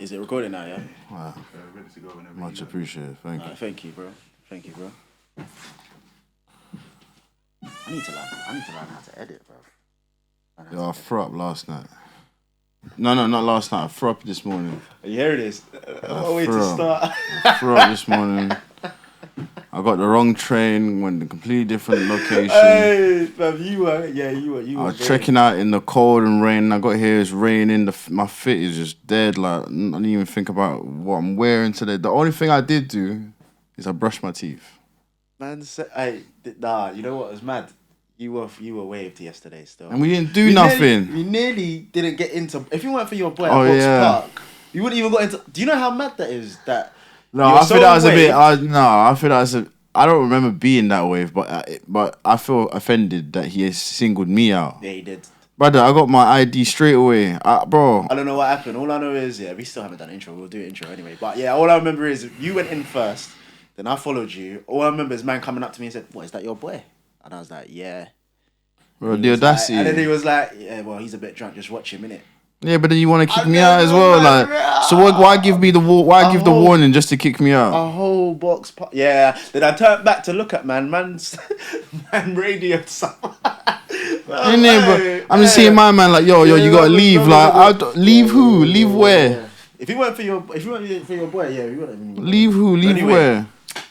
Is it recording now, yeah? Wow. Ready to go whenever. Much appreciated. Thank you. Thank you, bro. Thank you, bro. I need to learn how to edit, bro. Yo, I threw up last night. No, not last night. I threw up this morning. Here it is. What a way to start. I threw up this morning. I got the wrong train, went to a completely different location. Hey, fam, you were. I was trekking out in the cold and rain. I got here, it's raining. My fit is just dead. Like, I didn't even think about what I'm wearing today. The only thing I did do is I brushed my teeth. Man, you know what was mad? You were waved yesterday still. And we didn't do nothing. We nearly didn't get into... If you weren't for your boy at Box Park, you wouldn't even got into... Do you know how mad that is? That... No, I feel that was a bit... I feel that was a... I don't remember being that wave, but I feel offended that he has singled me out. Yeah, he did. Brother, I got my ID straight away. Bro. I don't know what happened. All I know is, we still haven't done intro. We'll do intro anyway. But yeah, all I remember is you went in first, then I followed you. All I remember is man coming up to me and said, "What, is that your boy?" And I was like, "Yeah." Bro, the audacity. And then he was like, "Yeah, well, he's a bit drunk. Just watch him, innit?" Yeah, but then you want to kick me out as well, like. So why give me the the warning just to kick me out? A whole box. Yeah. Then I turned back to look at man radioed someone. I'm just seeing my man like, yo, you gotta leave. Like, leave who? Leave where? If you weren't for your boy, yeah, we wouldn't. Leave who? Leave anyway, where?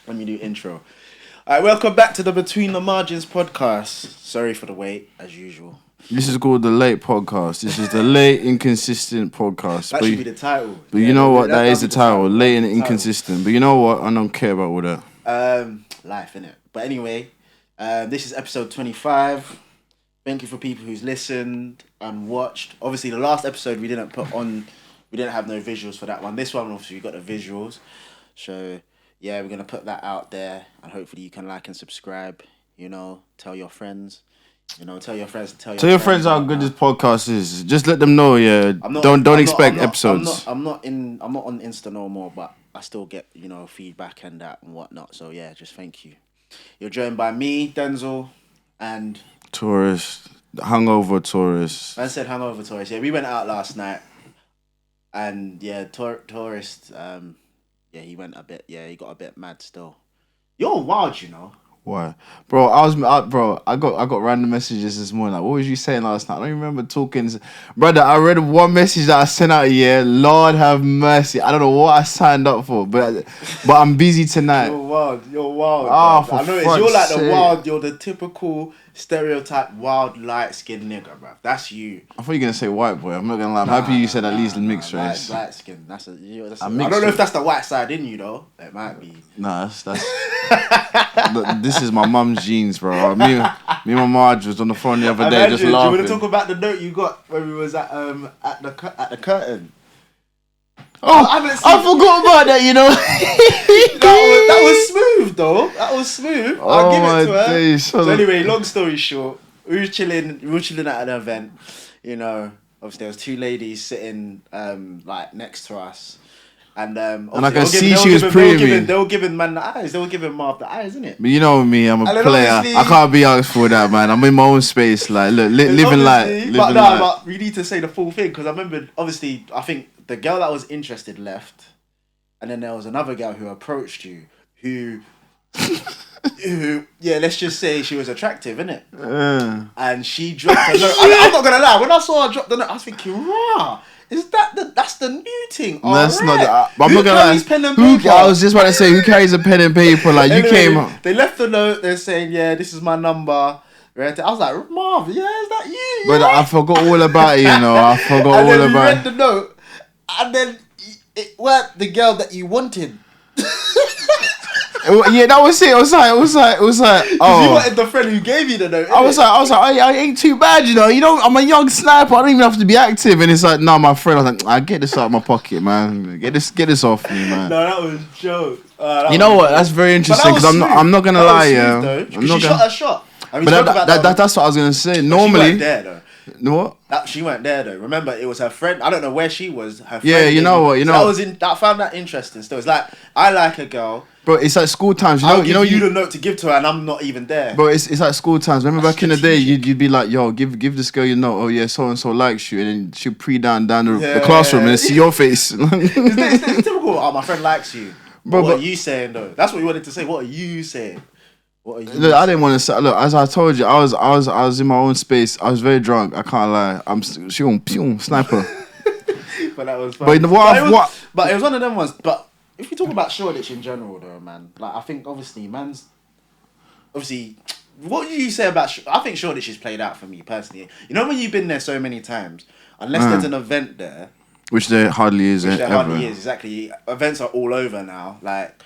Let me do intro. All right, welcome back to the Between the Margins podcast. Sorry for the wait, as usual. This is called the late podcast. This is the late inconsistent podcast. That should be the title. But you know what? That is the title. Late and inconsistent. But you know what? I don't care about all that. Life, innit? But anyway, this is episode 25. Thank you for people who's listened and watched. Obviously, the last episode we didn't have no visuals for that one. This one, obviously, we got the visuals. So, yeah, we're going to put that out there. And hopefully you can like and subscribe. You know, tell your friends. You know, tell your friends how good this podcast is. Just let them know, yeah. Don't expect episodes. I'm not on Insta no more, but I still get, feedback and that and whatnot. So yeah, just thank you. You're joined by me, Denzel, and Tourist. Hungover tourist. I said hungover tourist. Yeah, we went out last night. And yeah, tourist, he went a bit, he got a bit mad still. You're wild, you know. Why, bro? I got random messages this morning. Like, what was you saying last night? I don't even remember talking. Brother, I read one message that I sent out here. Lord have mercy. I don't know what I signed up for, but I'm busy tonight. You're wild. Oh, I know you're like the wild. You're the typical stereotype wild light skinned nigga, bro. That's you. I thought you were gonna say white boy. I'm not gonna lie. I'm happy you said at least mixed race. Light skin. That's I don't know if that's the white side in you though. It might be. Nah, that's. This is my mum's genes, bro. Me and my Marge was on the phone the other day just laughing. Do you want to talk about the note you got when we was at the curtain? Oh, I forgot about that. You know. that was smooth though. That was smooth. I'll give it to her. Days, so anyway, long story short, we were chilling at an event. You know, obviously there was two ladies sitting like next to us. And I can see she was preying. They were giving man the eyes. They were giving Marv the eyes, innit? But you know me, I'm a player. I can't be asked for that, man. I'm in my own space, like living life. But we need to say the full thing because I remember, obviously, I think the girl that was interested left, and then there was another girl who approached you, who let's just say she was attractive, innit? And she dropped a note. I'm not gonna lie. When I saw her drop the note, I was thinking, rah. Is that's the new thing? That's right. Not the. I'm not gonna lie. I was just about to say, who carries a pen and paper? Like anyway, you came. They left the note. They're saying, "Yeah, this is my number." Right? I was like, "Marv, yeah, is that you?" But I forgot all about it. You know, I forgot and all then about. You read the note, and then it weren't the girl that you wanted. Yeah, that was it. It was like, oh. You wanted the friend who gave you the note. I was like, I ain't too bad, you know. I'm a young sniper. I don't even have to be active. And it's like, no, my friend. I was like, I get this out of my pocket, man. Get this off me, man. No, that was joke. You know what? That's very interesting because I'm not gonna lie, yeah. She shot a shot. But that's what I was gonna say. Normally, she weren't there though. What? She weren't there though. Remember, it was her friend. I don't know where she was. Her friend. Yeah, you know what? You know. I found that interesting. Still, it's like I like a girl. Bro, it's like school times. I'll give you the note to give to her, and I'm not even there. Bro, it's like school times. Remember back in the day, you'd be like, yo, give this girl your note. Oh yeah, so and so likes you, and then she'll down the classroom and see your face. It's typical. Oh, my friend likes you. Bro, what are you saying though? That's what you wanted to say. What are you saying? Look, I didn't want to say. Look, as I told you, I was in my own space. I was very drunk. I can't lie. I'm sniper. But that was funny. But it was one of them ones. But if you talk about Shoreditch in general, though, man, like I think obviously, what do you say about? I think Shoreditch is played out for me personally. You know when you've been there so many times, unless there's an event there, which there hardly is. Exactly. Events are all over now. Like,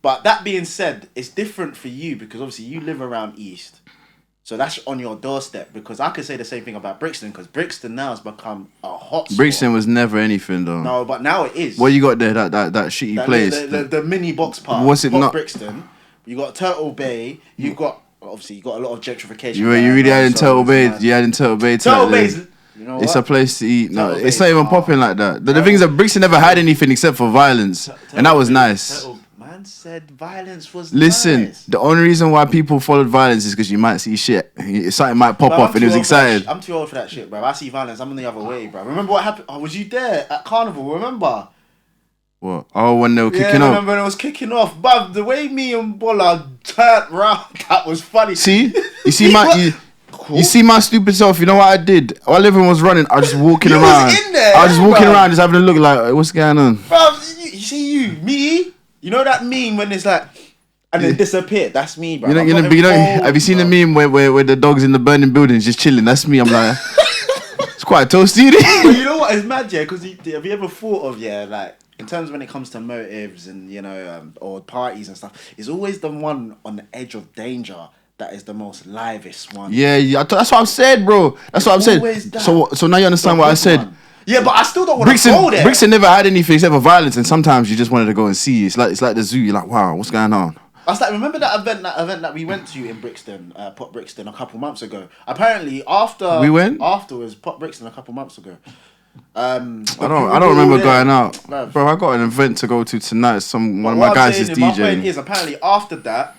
but that being said, it's different for you because obviously you live around East. So that's on your doorstep because I could say the same thing about Brixton because Brixton now has become a hot spot. Brixton was never anything though. No, but now it is. What you got there? That shitty place. The mini box park. What's it not? Brixton. You got Turtle Bay. You got a lot of gentrification. You really had in Turtle Bay. You had in Turtle Bay. Turtle Bay's. You know it's a place to eat. No, it's not even popping like that. The thing is that Brixton never had anything except for violence, and that was nice. Man said violence was nice. The only reason why people followed violence is because you might see shit. Something might pop off and it was excited. I'm too old for that shit, bro. I see violence, I'm on the other way, bro. Remember what happened? Oh, was you there at Carnival? Remember? What? Oh, when they were kicking off? I remember when it was kicking off. But the way me and Bola turned round, that was funny. See? You see You see my stupid self. You know what I did? While everyone was running, I was just walking around. Was in there, I was just walking around, just having a look like, what's going on? Bro, you see me? You know that meme when it's like, and then disappeared? That's me, bro. Have you seen the meme where the dog's in the burning buildings just chilling? That's me. I'm like, it's quite toasty. But you know what? It's mad, yeah. Because have you ever thought of like in terms when it comes to motives and or parties and stuff, it's always the one on the edge of danger that is the most livest one. Yeah. That's what I've said, bro. That's what I've said. So now you understand what I said. One. Yeah, but I still don't want to go there. Brixton never had anything except for violence, and sometimes you just wanted to go and see. It's like the zoo. You're like, wow, what's going on? I was like, remember that event that we went to in Brixton, Pop Brixton, a couple months ago. Apparently, afterwards, Pop Brixton a couple months ago. I don't remember going out, bro. I got an event to go to tonight. One of my guys is DJing. My point is, apparently after that,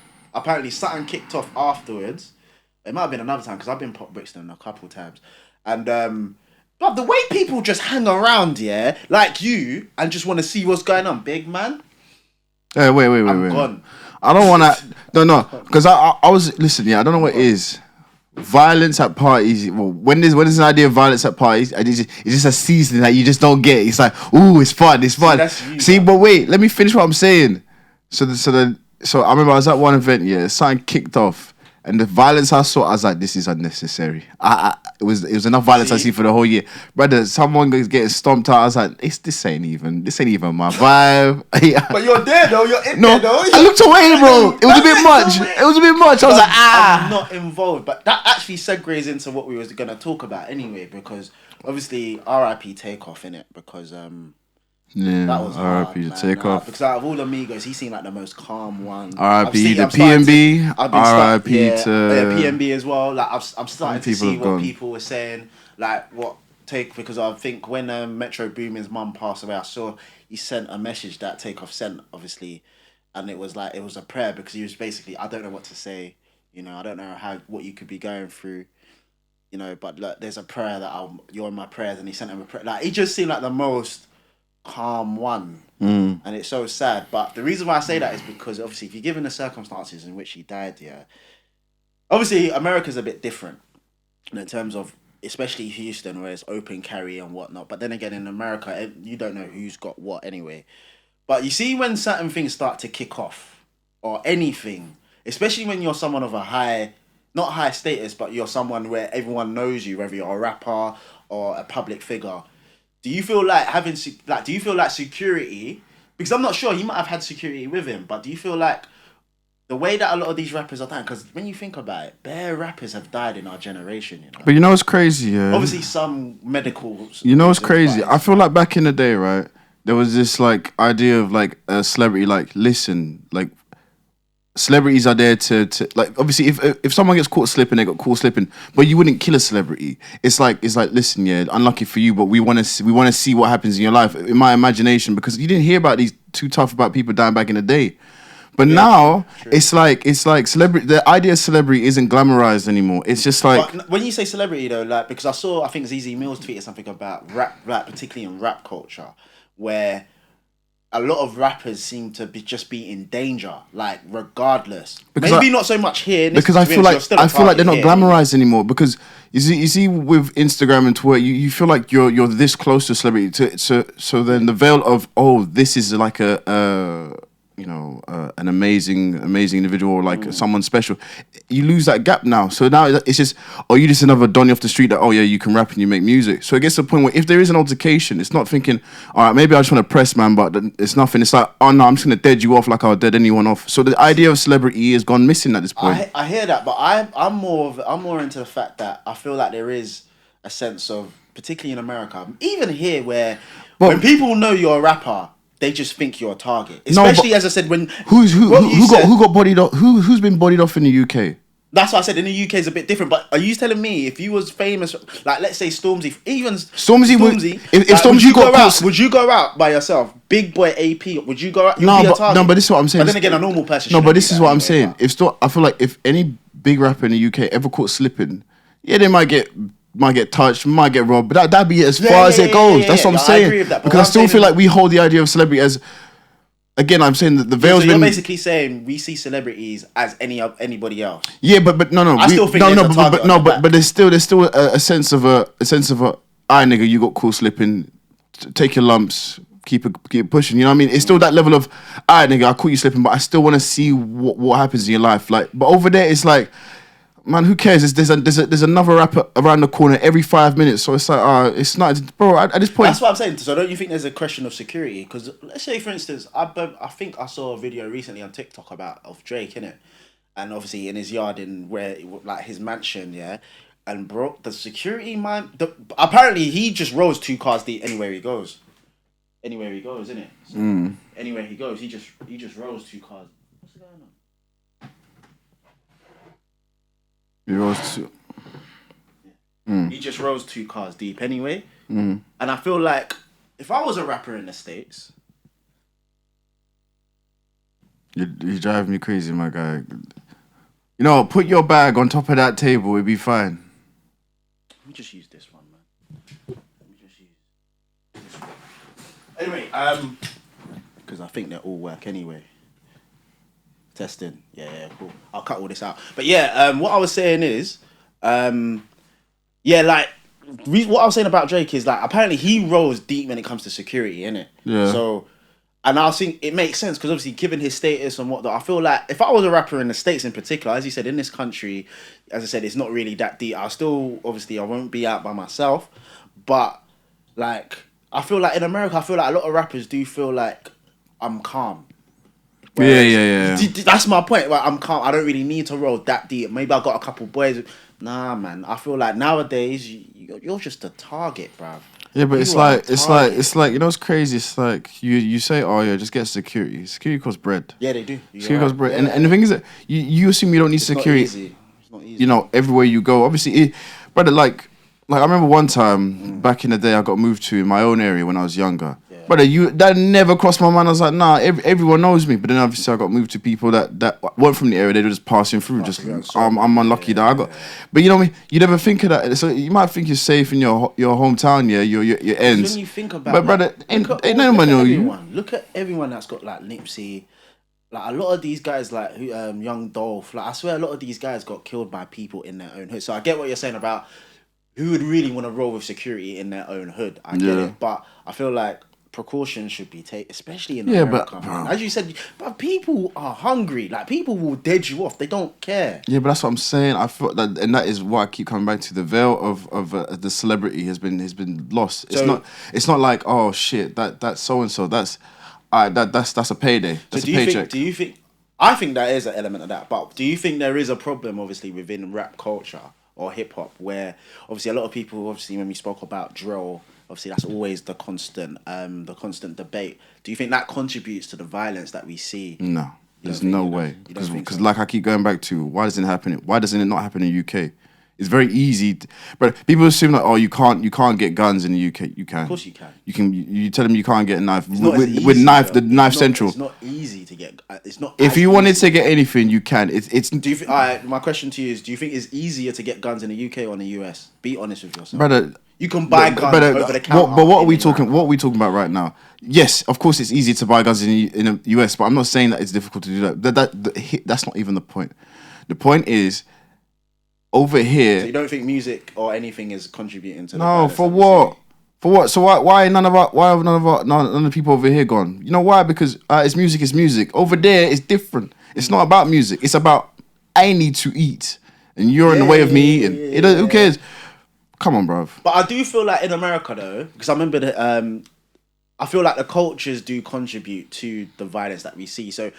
something kicked off afterwards. It might have been another time because I've been Pop Brixton a couple times, and but the way people just hang around, yeah, like you, and just want to see what's going on, big man. Hey, wait. I'm gone. I don't want to. No, because I was listen. Yeah, I don't know what it is. Violence at parties. Well, when there's an idea of violence at parties, it's just a season that you just don't get. It's like, ooh, it's fun. See, but wait, let me finish what I'm saying. So I remember I was at one event. Yeah, something kicked off. And the violence I saw, I was like, this is unnecessary. It was enough violence I see for the whole year. Brother, someone was getting stomped out. I was like, this ain't even my vibe. But you're there though, you're in there though. I looked away, bro. It was a bit much. I was like, I'm not involved. But that actually segues into what we was gonna talk about anyway, because obviously RIP Takeoff in it, because yeah, that was RIP to Takeoff. Because out of all the Migos, he seemed like the most calm one. RIP the PNB. RIP to PNB as well. Like I'm starting to see what people were saying. Like because I think when Metro Boomin's mum passed away, I saw he sent a message that Takeoff sent, obviously, and it was a prayer because he was basically, I don't know what to say. I don't know what you could be going through. But look, there's a prayer that you're in my prayers, and he sent him a prayer. Like he just seemed like the most calm one, and it's so sad. But the reason why I say that is because obviously if you're given the circumstances in which he died, obviously America's a bit different in terms of, especially Houston, where it's open carry and whatnot. But then again, in America, you don't know who's got what anyway. But you see, when certain things start to kick off, or anything, especially when you're someone of not high status, but you're someone where everyone knows you, whether you're a rapper or a public figure. Do you feel like security? Because I'm not sure, he might have had security with him, but do you feel like the way that a lot of these rappers are dying? Because when you think about it, bare rappers have died in our generation, But you know what's crazy, yeah? Obviously, some medical. You know what's crazy? I feel like back in the day, right? There was this like idea of like a celebrity, like listen, like celebrities are there to like, obviously if someone gets caught slipping, they got caught slipping, but you wouldn't kill a celebrity. It's like, listen, yeah, unlucky for you, but we want to see what happens in your life, in my imagination, because you didn't hear about these too tough about people dying back in the day. But now true. it's like celebrity. The idea of celebrity isn't glamorized anymore. It's just like, But when you say celebrity though, like, because I think ZZ Mills tweeted something about rap, like particularly in rap culture, where a lot of rappers seem to be in danger, like regardless. Because Maybe not so much here. because I feel like they're not glamorized anymore. Because you see with Instagram and Twitter, you feel like you're this close to celebrity. So then the veil of, oh, this is like an amazing individual, like someone special, you lose that gap now. So now it's just, oh, you just another Donny off the street that, oh yeah, you can rap and you make music. So it gets to the point where if there is an altercation, it's not thinking, all right, maybe I just want to press, man, but it's nothing. It's like, oh no, I'm just gonna dead you off like I'll dead anyone off. So the idea of celebrity has gone missing at this point. I hear that, but I'm more into the fact that I feel like there is a sense of, particularly in America, even here, where when people know you're a rapper, they just think you're a target. Especially, as I said, when who got bodied off? Who's been bodied off in the UK? That's what I said. In the UK is a bit different. But are you telling me if you was famous, like let's say Stormzy, even Stormzy, if like, Stormzy would you go out by yourself? Big boy AP, would you go out? No, but this is what I'm saying. But then again, a normal person. No, but this is what I'm saying. I feel like if any big rapper in the UK ever caught slipping, yeah, they might get touched, might get robbed, but that'd be as far as it goes. That's what I'm saying. I agree with that, because I still feel like we hold the idea of celebrity as, again, I'm saying that the veil's been. You're basically saying we see celebrities as anybody else. Yeah, but no. I still think but there's still a sense of a aye, nigga, you got caught slipping, take your lumps, keep it pushing. You know what I mean? It's still that level of, aye, nigga, I caught you slipping, but I still want to see what happens in your life. Like, but over there, it's like, man, who cares? There's another rapper around the corner every 5 minutes, so it's like, it's not, bro. At this point, that's what I'm saying. So don't you think there's a question of security? Because let's say, for instance, I think I saw a video recently on TikTok of Drake, innit, and obviously in his yard, in where like his mansion, yeah, and bro, the security man, apparently he just rolls 2 cars deep anywhere he goes, innit. So anywhere he goes, he just rolls 2 cars. What's going on? He just rose 2 cars deep anyway. And I feel like if I was a rapper in the States, you drive me crazy, my guy. You know, put your bag on top of that table, it'd be fine. Let me just use this one, man. Anyway, because I think they all work anyway. Testing. Yeah, cool. I'll cut all this out. But yeah, what I was saying is, like, what I was saying about Drake is, like, apparently he rolls deep when it comes to security, innit? Yeah. So, and I think it makes sense because obviously, given his status and whatnot, I feel like if I was a rapper in the States in particular, as you said, in this country, as I said, it's not really that deep. I won't be out by myself, but like, I feel like in America, I feel like a lot of rappers do feel like I'm calm. Whereas, yeah. That's my point. Like, I'm calm. I don't really need to roll that deep. Maybe I got a couple boys. Nah, man. I feel like nowadays you're just a target, bruv. Yeah, but it's like you know what's crazy? It's like you say, oh yeah, just get security. Security costs bread. Yeah, they do. Security costs bread, and the thing is that you assume you don't need security. It's not easy. You know, everywhere you go, obviously, brother. Like I remember one time back in the day, I got moved to in my own area when I was younger. Brother, that never crossed my mind. I was like, nah, everyone knows me. But then obviously I got moved to people that weren't from the area. They were just passing through. I'm unlucky that I got. But you know what I mean? You never think of that. So you might think you're safe in your hometown, yeah, your ends. When you think about, but brother, ain't no one know you. Look at everyone that's got like Nipsey. Like a lot of these guys, like Young Dolph. Like I swear, a lot of these guys got killed by people in their own hood. So I get what you're saying about who would really want to roll with security in their own hood. I get it, but I feel like precautions should be taken, especially in America. But as you said, but people are hungry. Like people will dead you off. They don't care. Yeah, but that's what I'm saying. I feel that, and that is why I keep coming back to the veil of the celebrity has been lost. It's not like, oh shit, that's so and so. That's a payday. That's a paycheck. Do you think? I think that is an element of that. But do you think there is a problem, obviously, within rap culture or hip hop, where obviously a lot of people, obviously, when we spoke about drill, obviously that's always the constant debate. Do you think that contributes to the violence that we see? No. There's no way. You don't think Because so? like I keep going back to, why doesn't it happen? Why doesn't it not happen in the UK? It's very easy, but people assume that you can't get guns in the UK. You can. Of course you can. You tell them you can't get a knife Not as with easy, knife though. the knife It's central. It's not easy to get. It's not. If as you wanted easy. to get anything, you can. It's. Do you? My question to you is: do you think it's easier to get guns in the UK or in the US? Be honest with yourself, brother. You can buy guns over the counter. But what are we talking? What are we talking about right now? Yes, of course, it's easy to buy guns in the US, but I'm not saying that it's difficult to do that. That's not even the point. The point is, over here. So you don't think music or anything is contributing to? No, for what? For what? So why none of the people over here gone? You know why? Because it's music. It's music. Over there, it's different. It's not about music. It's about I need to eat, and you're in the way of me eating. Who cares? Come on, bruv. But I do feel like in America though, because I remember that I feel like the cultures do contribute to the violence that we see. So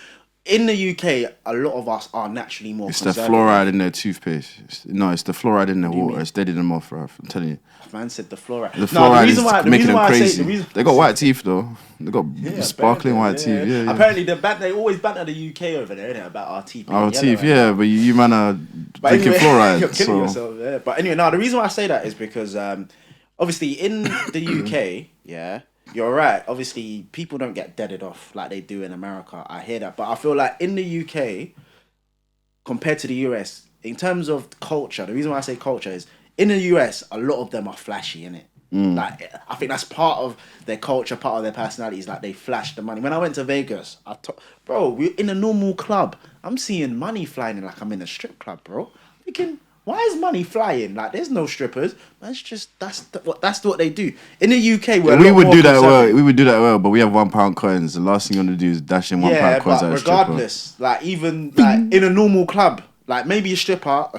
in the UK, a lot of us are naturally more. It's the fluoride in their toothpaste. It's the fluoride in their water. It's dead in their mouth, bruv. I'm telling you. Man said the fluoride. The fluoride is making them crazy. They got white teeth though. They got sparkling white teeth. Yeah. Apparently, they always banter the UK over there, innit, about our teeth. Our teeth, but you man are drinking fluoride. You're killing yourself. Yeah. But anyway, the reason why I say that is because obviously in the UK, you're right. Obviously, people don't get deaded off like they do in America. I hear that, but I feel like in the UK, compared to the US, in terms of culture, the reason why I say culture is in the US, a lot of them are flashy, innit? Like I think that's part of their culture, part of their personalities. Like they flash the money. When I went to Vegas, we're in a normal club. I'm seeing money flying in like I'm in a strip club, bro. Thinking, why is money flying? Like there's no strippers. That's just that's what they do. In the UK, we would do that well. We would do that well, but we have £1 coins. The last thing you want to do is dash in £1 coins. Yeah, but regardless, like even like in a normal club. Like maybe a strip club,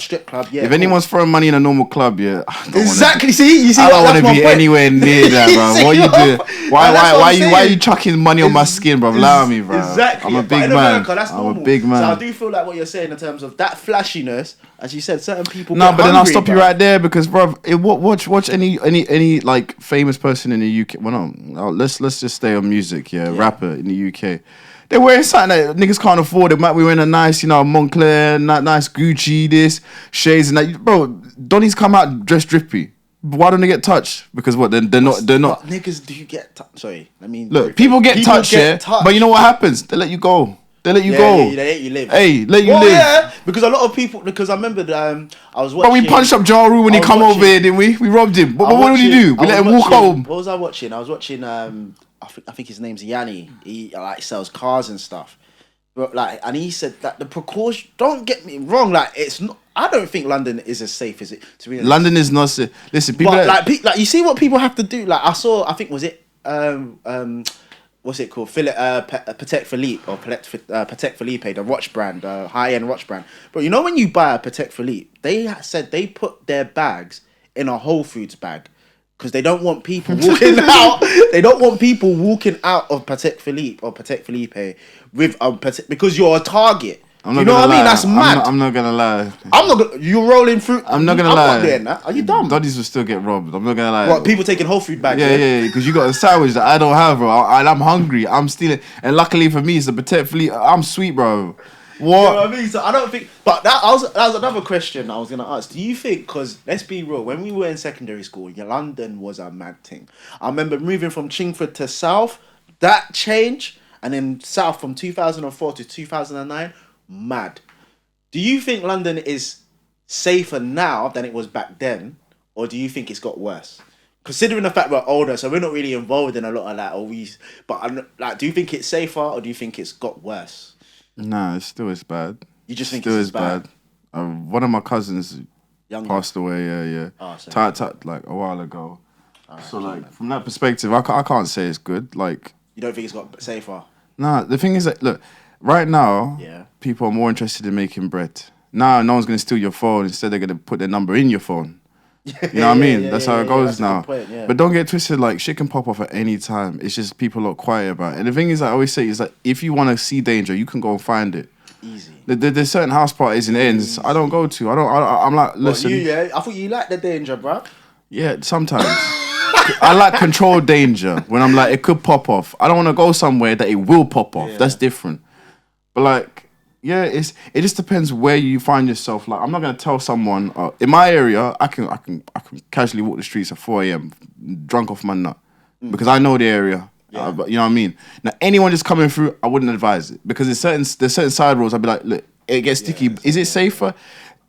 yeah. If anyone's throwing money in a normal club, Exactly. I don't want to be anywhere near that, bro. What you do? Why are you chucking money on my skin, bro? Allow me, bro. Exactly. I'm a big man. I'm a big man. So I do feel like what you're saying in terms of that flashiness, as you said, certain people. No, but then I'll stop you right there because, bro, watch any like famous person in the UK. Well, no, let's just stay on music. Yeah, rapper in the UK. They're wearing something that niggas can't afford. They might be wearing a nice, Moncler, nice Gucci, this, shades and that. Bro, Donnie's come out dressed drippy. Why don't they get touched? Because what? They're not. What niggas do you get touched? Sorry, look. People get touched, but you know what happens? They let you go. They let you go. Yeah, they let you live. Hey, let you live. Yeah, because a lot of people. Because I remember I was watching. But we punched up Ja Rule when he come over here, didn't we? We robbed him. But what did he do? We let him walk home. What was I watching? I was watching. I think his name's Yanni. He like sells cars and stuff. But and he said that the precaution. Don't get me wrong. Like it's not. I don't think London is as safe as it. To be honest. London is not safe. Listen, people. But like you see what people have to do. Like I saw. I think was it what's it called? Patek Philippe or Patek Philippe, the watch brand, the high-end watch brand. But you know when you buy a Patek Philippe, they said they put their bags in a Whole Foods bag because they don't want people walking out. They don't want people walking out of Patek Philippe or Patek Philippe with because you're a target. You know what I mean? That's mad. I'm not gonna lie. You're rolling through. I'm not gonna lie. Not doing that. Are you dumb? Doddies will still get robbed. I'm not gonna lie. What, people taking Whole Food bags? Yeah. Because you got a sandwich that I don't have, bro. I'm hungry. I'm stealing. And luckily for me, it's a Patek Philippe. I'm sweet, bro. What? You know what I mean? So I don't think. But that was another question I was gonna ask. Do you think? Because let's be real. When we were in secondary school, London was a mad thing. I remember moving from Chingford to South. That change, and then South from 2004 to 2009, mad. Do you think London is safer now than it was back then, or do you think it's got worse? Considering the fact we're older, so we're not really involved in a lot of that. But do you think it's safer, or do you think it's got worse? Nah, it's still as bad. You just think it's as bad? One of my cousins passed away. Yeah. Oh, like a while ago. So like from that perspective, I can't say it's good. Like you don't think it's got safer? Nah, the thing is that look. Right now, people are more interested in making bread. Now, no one's going to steal your phone. Instead, they're going to put their number in your phone. You know what I mean? That's how it goes now. Point, But don't get twisted. Like, shit can pop off at any time. It's just people are quiet about it. And the thing is, I always say, is that if you want to see danger, you can go and find it. Easy. There's certain house parties and ends I don't go to. I'm like, listen. I thought you like the danger, bro. Yeah, sometimes. I like controlled danger when I'm like, it could pop off. I don't want to go somewhere that it will pop off. That's different. But like, yeah, it just depends where you find yourself. Like, I'm not gonna tell someone in my area. I can casually walk the streets at 4 a.m. drunk off my nut because I know the area. Yeah. But you know what I mean. Now, anyone just coming through, I wouldn't advise it because there's certain side roads. I'd be like, look, it gets sticky. Is it safer?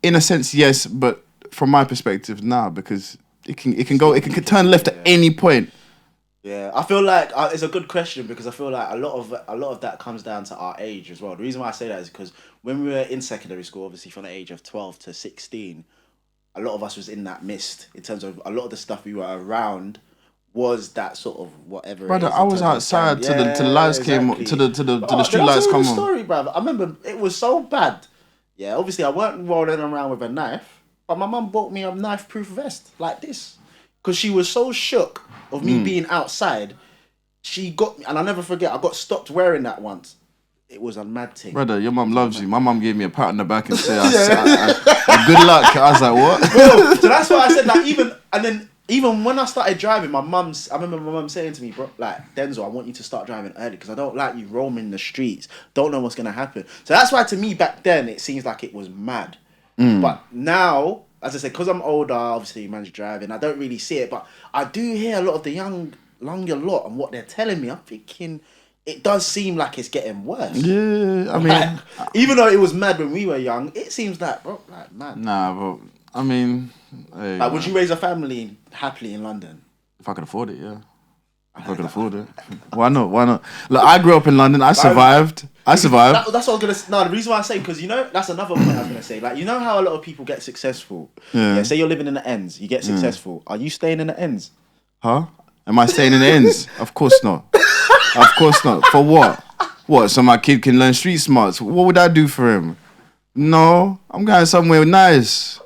In a sense, yes, but from my perspective, nah, because it can turn left at any point. Yeah, I feel like it's a good question because I feel like a lot of that comes down to our age as well. The reason why I say that is because when we were in secondary school, obviously from the age of 12 to 16, a lot of us was in that mist in terms of a lot of the stuff we were around was that sort of whatever. Brother, I was outside till the lights came to the street lights come on. Story, brother. I remember it was so bad. Yeah, obviously I weren't rolling around with a knife, but my mum bought me a knife-proof vest like this because she was so shook of me being outside. She got me, and I'll never forget, I got stopped wearing that once. It was a mad thing. Brother, your mum loves you. My mum gave me a pat on the back and said, good luck. I was like, what? Bro, so that's why I said, like, even when I started driving, I remember my mum saying to me, bro, like, Denzel, I want you to start driving early because I don't like you roaming the streets. Don't know what's going to happen. So that's why to me back then, it seems like it was mad. But now, as I said, because I'm older, obviously, man's driving, I don't really see it. But I do hear a lot of the younger lot and what they're telling me. I'm thinking it does seem like it's getting worse. Yeah, I mean... Like, even though it was mad when we were young, it seems like, bro, like, mad. Nah, but, I mean... Hey, like, would you raise a family happily in London? If I could afford it, yeah. If I could afford it. Why not? Look, I grew up in London. I survived. That's what I was going to... No, the reason why I say, because, you know, that's another point I was going to say. Like, you know how a lot of people get successful? Yeah. Say you're living in the ends. You get successful. Are you staying in the ends? Huh? Am I staying in the ends? Of course not. Of course not. For what? What? So my kid can learn street smarts. What would I do for him? No. I'm going somewhere nice.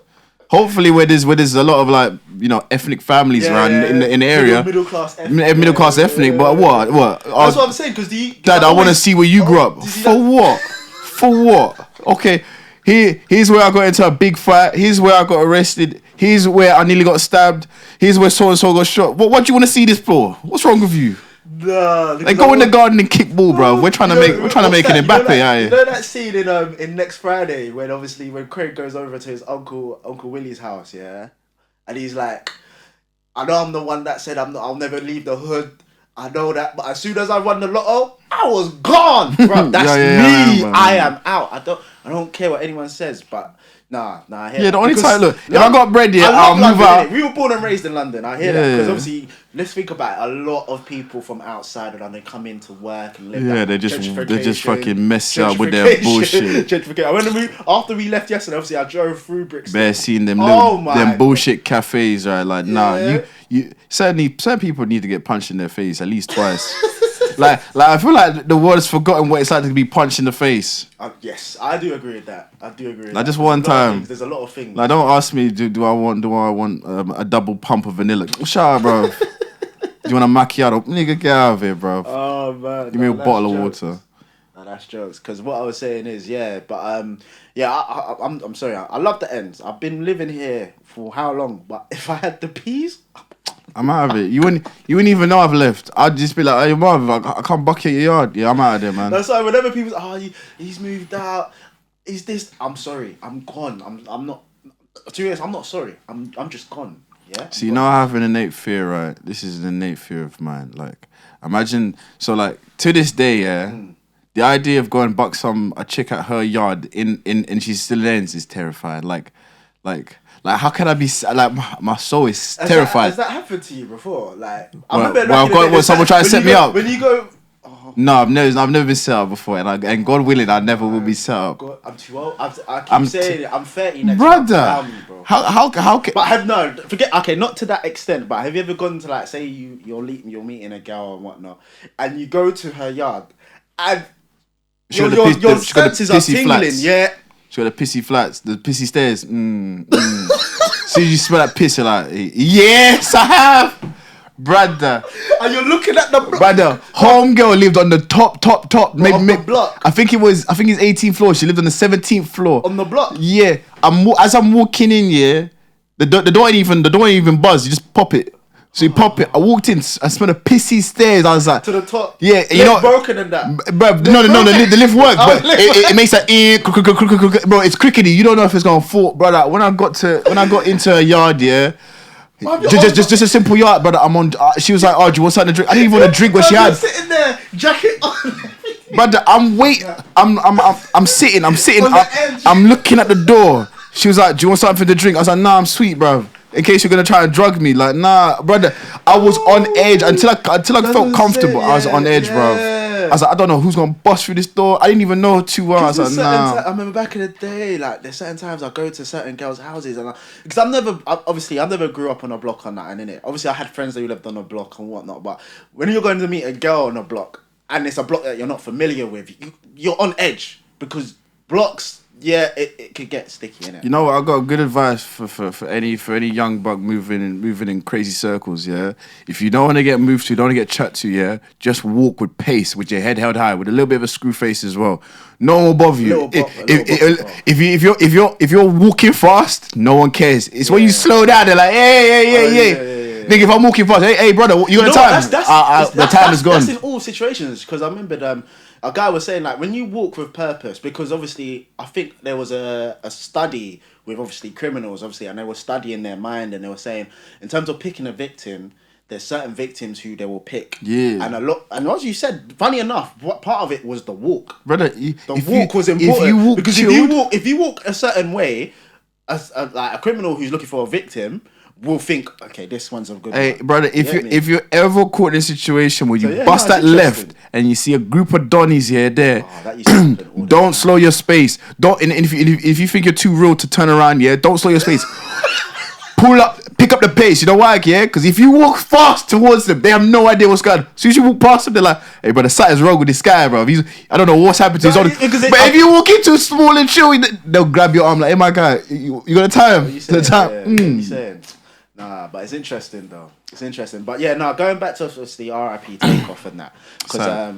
Hopefully where there's a lot of like, you know, ethnic families around in the area. Middle class ethnic. But what? That's what I'm saying. Because Dad, I want to see where you grew up. For what? For what? Okay. Here's where I got into a big fight. Here's where I got arrested. Here's where I nearly got stabbed. Here's where so and so got shot. What do you want to see this for? What's wrong with you? Nah, like go in the garden and kick ball, bro. We're trying to make an Mbappe. You know that scene in Next Friday when Craig goes over to his uncle Willie's house, yeah, and he's like, I know I'm the one that said I'll never leave the hood. I know that, but as soon as I won the lotto, I was gone, bro. That's me. I am out. I don't care what anyone says, but. Nah, I hear that. The only time, look, if I got bread here, I'll move out. We were born and raised in London, I hear that. Because obviously, let's think about it, a lot of people from outside of London come into work and live they just fucking mess up with their bullshit. Gentrification. After we left yesterday, obviously, I drove through Brixton. Bare seeing them bullshit cafes, right? Like, you certain people need to get punched in their face at least twice. Like I feel like the world has forgotten what it's like to be punched in the face. Yes, I do agree with that. Like just one time. There's a lot of things. Like don't ask me, do I want a double pump of vanilla? Shut up, bro. Do you want a macchiato? Nigga, get out of here, bro. Oh man, give me a bottle of water. No, that's jokes. Because what I was saying is, I'm sorry. I love the ends. I've been living here for how long? But if I had the peas. I'm out of it. You wouldn't even know I've left. I'd just be like, hey, mum, I can't bucket your yard. Yeah, I'm out of there, man. That's why whenever people say, he's moved out, is this? I'm sorry. I'm gone. I'm not. To be honest, I'm not sorry. I'm just gone. Yeah. So you know I have an innate fear, right? This is an innate fear of mine. Like, imagine. So like to this day, the idea of going buck a chick at her yard and she's still ends is terrifying. Like, how can I be like my soul is terrified? Has that happened to you before? Like, I remember someone trying to set me up. When you go, no, I've never been set up before, and God willing, I never will be set up. God, I'm too old. I keep saying it. I'm 30 next brother. Month, bro. How can? But forget. Okay, not to that extent. But have you ever gone to like say you're meeting a girl and whatnot, and you go to her yard, and your senses are tingling, flats. yeah. She got the pissy flats, the pissy stairs. So you smell that piss, you're like, yes, I have, brother. And you're looking at the brother. Homegirl lived on the top. The block. I think it's 18th floor. She lived on the 17th floor. On the block. Yeah. As I'm walking in, yeah, the door ain't even buzz. You just pop it. So you pop it. I walked in. I smelled the pissy stairs. I was like, to the top. Yeah, you know, broken and that. Bro, no, the lift worked, but it makes that bro. It's crickety. You don't know if it's gonna fall, brother. When I got into a yard, yeah. Just a simple yard, brother. I'm on. She was like, "Oh, do you want something to drink?" I didn't even want to drink what she had. Sitting there, jacket on. Brother, I'm waiting. I'm sitting. The I'm looking at the door. She was like, "Do you want something to drink?" I was like, "Nah, I'm sweet, bro. In case you're gonna try and drug me." Like, nah, brother. I was on edge until I felt comfortable. I was on edge, bro. I was like, I don't know who's gonna bust through this door. I didn't even know too well. I was like, nah. I remember back in the day, like there's certain times I go to certain girls' houses and because I never grew up on a block on that and innit. Obviously, I had friends that lived on a block and whatnot. But when you're going to meet a girl on a block and it's a block that you're not familiar with, you're on edge because blocks. Yeah, it could get sticky, innit? You know what? I got good advice for any young buck moving in crazy circles. Yeah, if you don't want to get moved to, don't want to get chat to. Yeah, just walk with pace, with your head held high, with a little bit of a screw face as well. No one will bother you. If you're walking fast, no one cares. It's when you slow down, they're like, hey. Nigga, if I'm walking fast, hey brother, you got time? The time is gone. That's in all situations because I remember a guy was saying like when you walk with purpose, because obviously I think there was a study with obviously criminals obviously, and they were studying their mind and they were saying in terms of picking a victim, there's certain victims who they will pick. Yeah. And as you said, funny enough, what part of it was the walk. Brother, the walk was important because if you walk a certain way, like a criminal who's looking for a victim will think, okay, this one's a good one. Hey, brother, if you're ever caught in a situation where you bust that left and you see a group of Donnies here, there, don't slow your space. And if you think you're too rude to turn around, yeah, don't slow your space. Pick up the pace. You know why? Yeah, because if you walk fast towards them, they have no idea what's going on. As soon as you walk past them, they're like, "Hey, brother, something's wrong with this guy, bro. I don't know what's happened to his own." But if you walk in too small and chill, they'll grab your arm like, "Hey, my guy, you got a time?" What you saying? Nah, but it's interesting though. It's interesting, but yeah, no. Going back to the RIP Takeoff and that, because I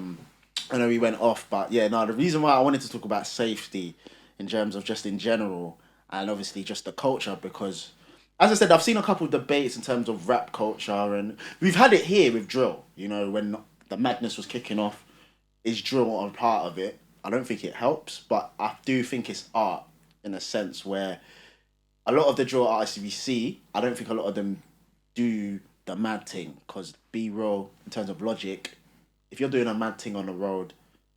know we went off, but yeah, no. The reason why I wanted to talk about safety in terms of just in general, and obviously just the culture, because as I said, I've seen a couple of debates in terms of rap culture, and we've had it here with drill. You know, when the madness was kicking off, is drill a part of it? I don't think it helps, but I do think it's art in a sense where a lot of the drill artists we see, I don't think a lot of them do the mad thing, because B-roll, in terms of logic, if you're doing a mad thing on the road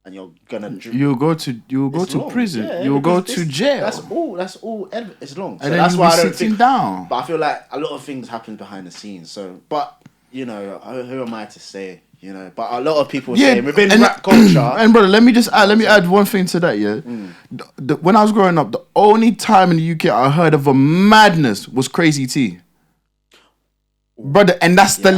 and you're gonna you'll go to prison, yeah, you'll go to jail. That's all it's long. So and then that's why I don't think down. But I feel like a lot of things happen behind the scenes. So, but you know, who am I to say? You know, but a lot of people say within rap culture. And brother, let me add one thing to that. Yeah, when I was growing up, the only time in the UK I heard of a madness was Crazy T. Brother, and that's the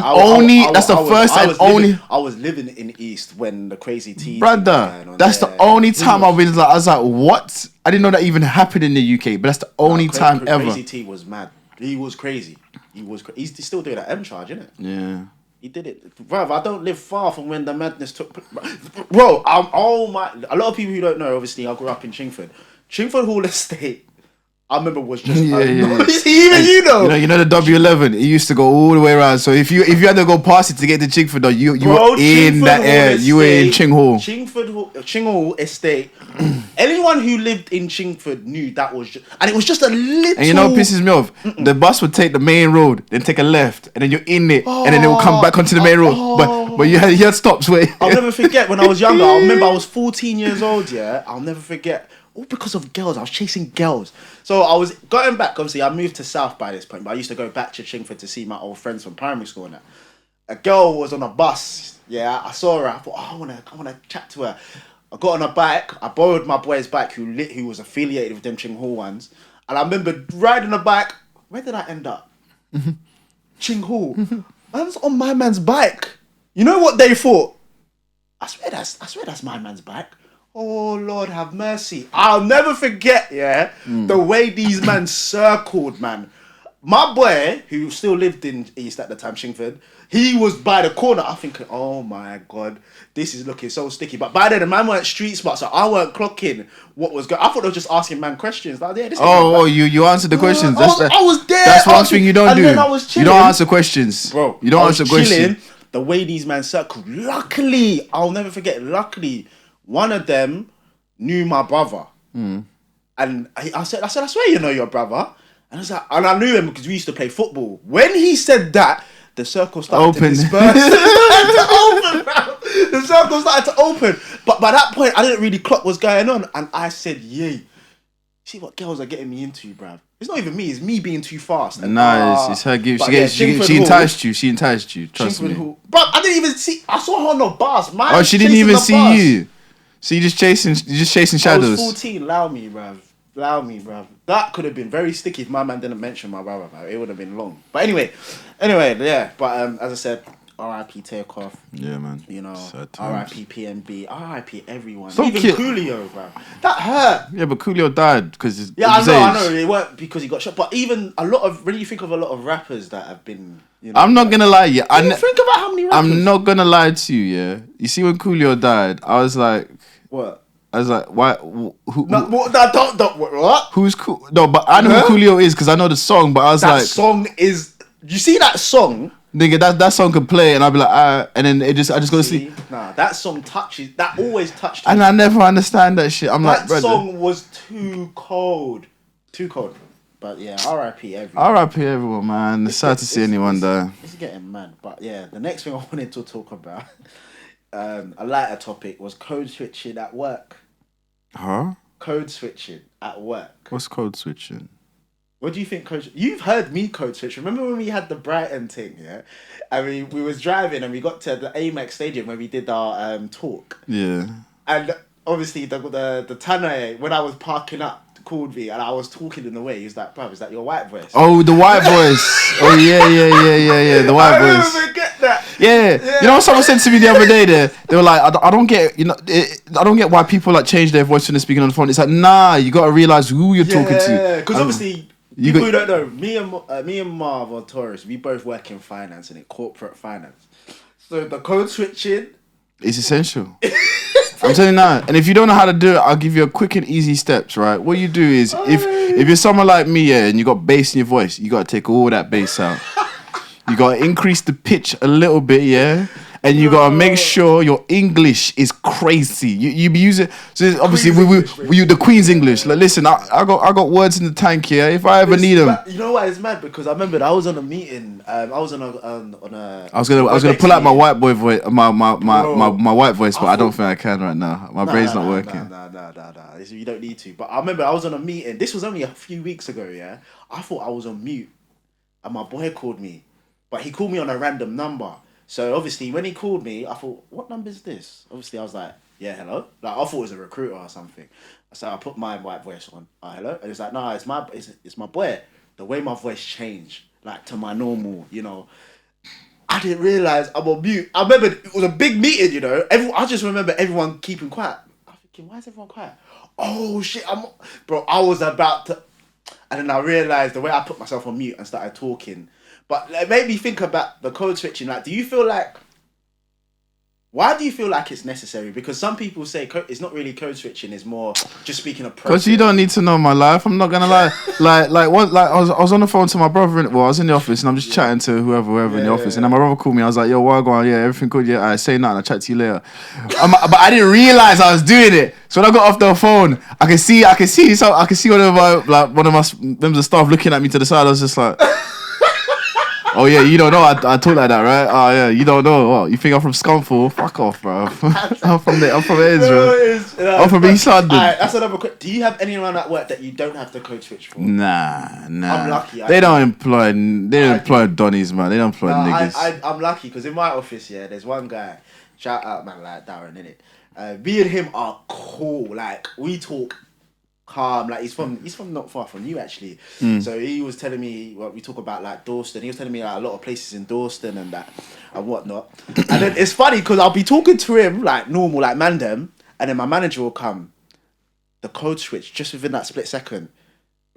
first and only. I was living in East when the Crazy T. Brother, that's the only time I was like, what? I didn't know that even happened in the UK, but that's the only time ever. Crazy T was mad. He was crazy. He's still doing that M charge, isn't it? Yeah. He did it, bro. I don't live far from when the madness took place. Bro, a lot of people who don't know, obviously, I grew up in Chingford. Chingford Hall Estate, I remember was just you know the W11. It used to go all the way around. So if you had to go past it to get to Chingford, you were in that area. You were in Ching Hall. Ching Hall Estate. Anyone who lived in Chingford knew that was just, and it was just a little. And you know what pisses me off? The bus would take the main road, then take a left, and then you're in it, and then it will come back onto the main road. But you had stops where. I'll never forget when I was younger. I remember I was 14 years old. Yeah, I'll never forget. All because of girls. I was chasing girls. So I was going back. Obviously, I moved to South by this point, but I used to go back to Chingford to see my old friends from primary school and that. A girl was on a bus. Yeah, I saw her. I thought, I wanna chat to her. I got on a bike. I borrowed my boy's bike who was affiliated with them Ching Hall ones. And I remember riding a bike. Where did I end up? Ching Hall. Man's on my man's bike. You know what they thought? I swear that's my man's bike. Oh, Lord, have mercy. I'll never forget, the way these men circled, man. my boy, who still lived in East at the time, Shingford, he was by the corner. I think, oh my God, this is looking so sticky. But by then, the man weren't street smart, so I weren't clocking what was going. I thought they were just asking man questions. Like, yeah, this you answered the questions. I was there. That's one thing you don't do. Then I was you don't answer questions, bro. You don't answer questions. The way these men circled. Luckily, I'll never forget. Luckily, one of them knew my brother, and I said, I swear you know your brother. And I was like, and I knew him because we used to play football. When he said that, the circle started to disperse. The circle started to open. But by that point, I didn't really clock what's going on. And I said, yay. See what girls are getting me into, bruv. It's not even me. It's me being too fast. And, it's her gift. She enticed you. She enticed you. Trust me. But I didn't even see. I saw her on the bus. She didn't even see you. So you're just chasing shadows. I was 14. Allow me, bruv. That could have been very sticky if my man didn't mention my brother. It would have been long. But anyway, yeah. But as I said, R.I.P. Takeoff. Yeah, man. You know, R.I.P. PNB. R.I.P. everyone. Stop Even Coolio, bro. That hurt. Yeah, but Coolio died because I know. It weren't because he got shot. But even a lot of, when you think of a lot of rappers that have been, you know. I'm not gonna lie, yeah. Think about how many rappers. I'm not gonna lie to you, yeah. You see, when Coolio died, I was like, what? I was like, why? What? Who's cool? No, but I know who Coolio is because I know the song. But I was like, that song is. You see that song? Nigga, that song could play, and I'd be like, and then I just go to sleep. Nah, that song touches. That always touched me. And I never understand that shit. That song was too cold. But yeah, R.I.P. everyone. R.I.P. everyone, man. It's sad to see anyone die. It's getting mad. But yeah, the next thing I wanted to talk about, a lighter topic, was code switching at work. Huh? Code switching at work. What's code switching? What do you think You've heard me code switch. Remember when we had the Brighton thing, yeah? I mean, we was driving and we got to the Amex Stadium where we did our talk. Yeah. And obviously the tannoy, when I was parking up, called me and I was talking in the way. He was like, bruv, is that your white voice? Oh, the white voice. Oh, yeah. The white voice. I never forget that. Yeah. You know what someone said to me the other day there? They were like, I don't get, I don't get why people like change their voice when they're speaking on the phone. It's like, nah, you got to realize who you're talking to. Yeah, because obviously... People who don't know, me and Marv or Taurus, we both work in finance and in corporate finance. So the code switching is essential. I'm telling you now. And if you don't know how to do it, I'll give you a quick and easy steps, right? What you do is, if you're someone like me, yeah, and you got bass in your voice, you got to take all that bass out. You got to increase the pitch a little bit, yeah? And you gotta make sure your English is crazy. You be using, so obviously we the Queen's English. Like, listen, I got words in the tank here. If I ever need them, you know why it's mad? Because I remember I was on a meeting. I was on a. I was gonna pull out my white boy voice, my white voice, but I don't think I can right now. My brain's not working. Nah. You don't need to. But I remember I was on a meeting. This was only a few weeks ago. Yeah, I thought I was on mute, and my boy called me, but he called me on a random number. So obviously when he called me, I thought, what number is this? Obviously I was like, yeah, hello. Like I thought it was a recruiter or something. So I put my white voice on. Hello. And it's like, no, it's my boy. The way my voice changed, like to my normal, I didn't realise I'm on mute. I remember it was a big meeting, I just remember everyone keeping quiet. I'm thinking, why is everyone quiet? Oh shit, I was about to, and then I realised the way I put myself on mute and started talking. But it made me think about the code switching. Like, why do you feel like it's necessary? Because some people say it's not really code switching; it's more just speaking of. Because you don't need to know my life. I'm not gonna lie. I was on the phone to my brother. I was in the office and I'm just chatting to whoever in the office. And then my brother called me. I was like, "Yo, what going on? Yeah, everything good? Yeah, I say nothing. I'll chat to you later." But I didn't realize I was doing it. So when I got off the phone, I can see one of my members of staff looking at me to the side. I was just like. Oh yeah, you don't know I talk like that, right? Oh yeah, you don't know. What? You think I'm from Scunthorpe? Fuck off, bro. I'm from Eds, bro. I'm from East London. Alright, that's another quick. Do you have anyone at work that you don't have to code switch for? Nah. I'm lucky. They don't employ Donnies, man. They don't employ niggas. I'm lucky because in my office, yeah, there's one guy. Shout out, man, like Darren, innit? Me and him are cool. Like we talk calm, like he's from not far from you actually. So he was telling me we talk about like Dawston. He was telling me like a lot of places in Dawston and that and whatnot. And then it's funny because I'll be talking to him like normal, like Mandem, and then my manager will come. The code switch just within that split second.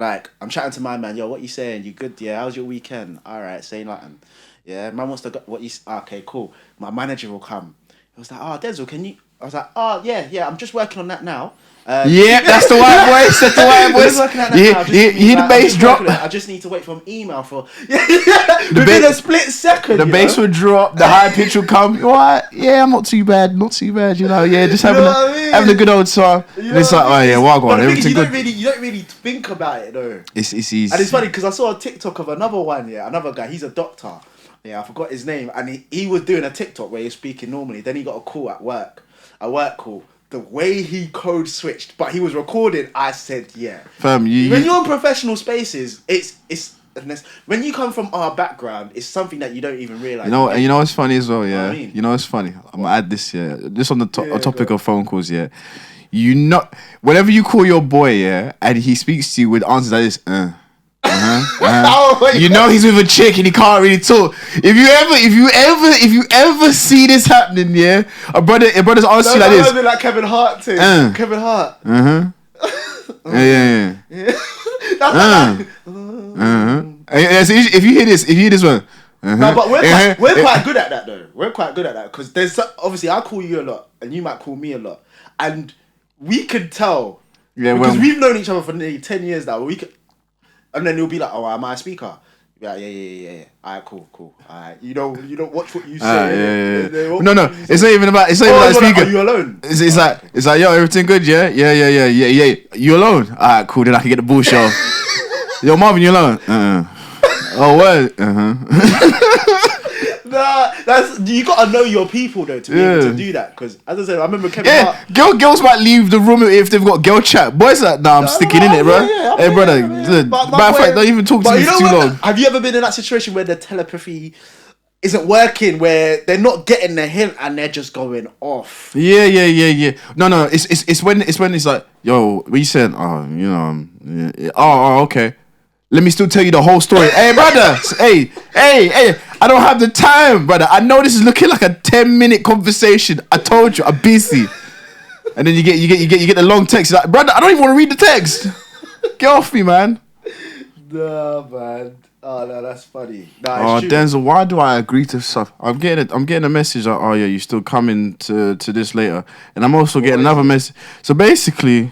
Like, I'm chatting to my man, yo, what you saying? You good? Yeah, how's your weekend? All right, say nothing. Yeah, man wants to go, what you, okay, cool. My manager will come. He was like, oh, Denzel, can you? I was like, oh, yeah, I'm just working on that now. Yeah, that's the white voice. That's the white voice. You hear the bass drop. I just need to wait for an email for within a split second. The bass would drop. The high pitch would come. What? Yeah, I'm not too bad. Not too bad. You know. Yeah, just having having a good old time. And it's like, oh yeah, well, go on. Everything good. You don't really think about it though. It's easy. And it's funny because I saw a TikTok of another one. Yeah, another guy. He's a doctor. Yeah, I forgot his name, and he was doing a TikTok where he's speaking normally. Then he got a call at work. A work call. The way he code switched, but he was recording. I said, "Yeah." Fam, when you're in professional spaces, it's when you come from our background, it's something that you don't even realize. You know what's funny as well, yeah. You know what I mean? You know what's funny? I'm gonna add this, yeah. Just on the topic of phone calls, yeah. You know, whenever you call your boy, yeah, and he speaks to you with answers like this, you know he's with a chick and he can't really talk. If you ever see this happening, yeah, a brother's answer like this. Like Kevin Hart too. Kevin Hart. Yeah. That's So if you hear this one. No, but we're quite good at that though. We're quite good at that because there's obviously I call you a lot and you might call me a lot, and we could tell because we've known each other for nearly 10 years now. And then you'll be like, "Oh, am I a speaker?" Yeah. Alright, cool. Alright, you don't watch what you say. No. It's not even about speaker. Like, are you alone? It's like, yo, everything good? Yeah. You alone? Alright, cool. Then I can get the bullshit off. Yo, Marvin, you alone? Oh, what? Nah, you gotta know your people though to be able to do that. Because as I said, I remember Kevin Hart. Girls might leave the room if they've got girl chat. Boys like, nah, I'm sticking in it, bro. Hey, brother, matter of fact, don't even talk to me for too long. Have you ever been in that situation where the telepathy isn't working, where they're not getting the hint and they're just going off? Yeah. No. It's when it's like, yo, what you saying? Oh, okay. Let me still tell you the whole story. Hey, brother. Hey. I don't have the time, brother. I know this is looking like a 10-minute conversation. I told you, I'm busy. And then you get the long text. You're like, brother, I don't even want to read the text. Get off me, man. Nah, man. Oh no, that's funny. Nah, it's true. Denzel, why do I agree to stuff? I'm getting a message like, oh yeah, you still coming to this later, and I'm also getting another message. So basically,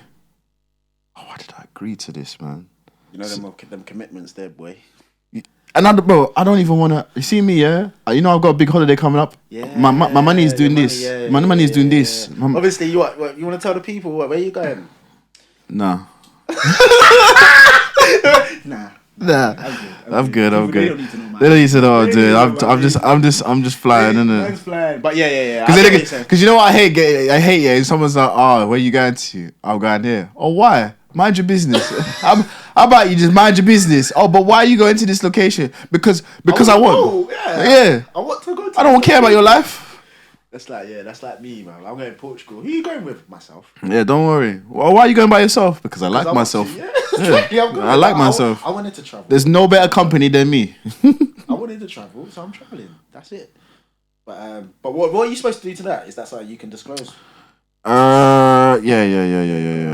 why did I agree to this, man? You know them commitments there, boy. And I don't even want to. You see me, yeah? You know I've got a big holiday coming up. Yeah. My money is doing this. My money is doing this. Obviously, you want to tell the people where you going? Nah. Nah. I'm good. They don't need to know. They don't need to know, dude. I'm just flying, innit? I'm flying. But yeah. Because you know what I hate, yeah. Someone's like, oh, where you going to? I'm going here. Oh, why? Mind your business. How about you just mind your business? Oh, but why are you going to this location? Because I want. Yeah. I want to go. I don't care about your life. That's like me, man. I'm going to Portugal. Who are you going with? Myself. Yeah, don't worry. Well, why are you going by yourself? Because I like myself. I like myself. I wanted to travel. There's no better company than me. I wanted to travel, so I'm traveling. That's it. But what are you supposed to do to that? Is that something you can disclose? Yeah.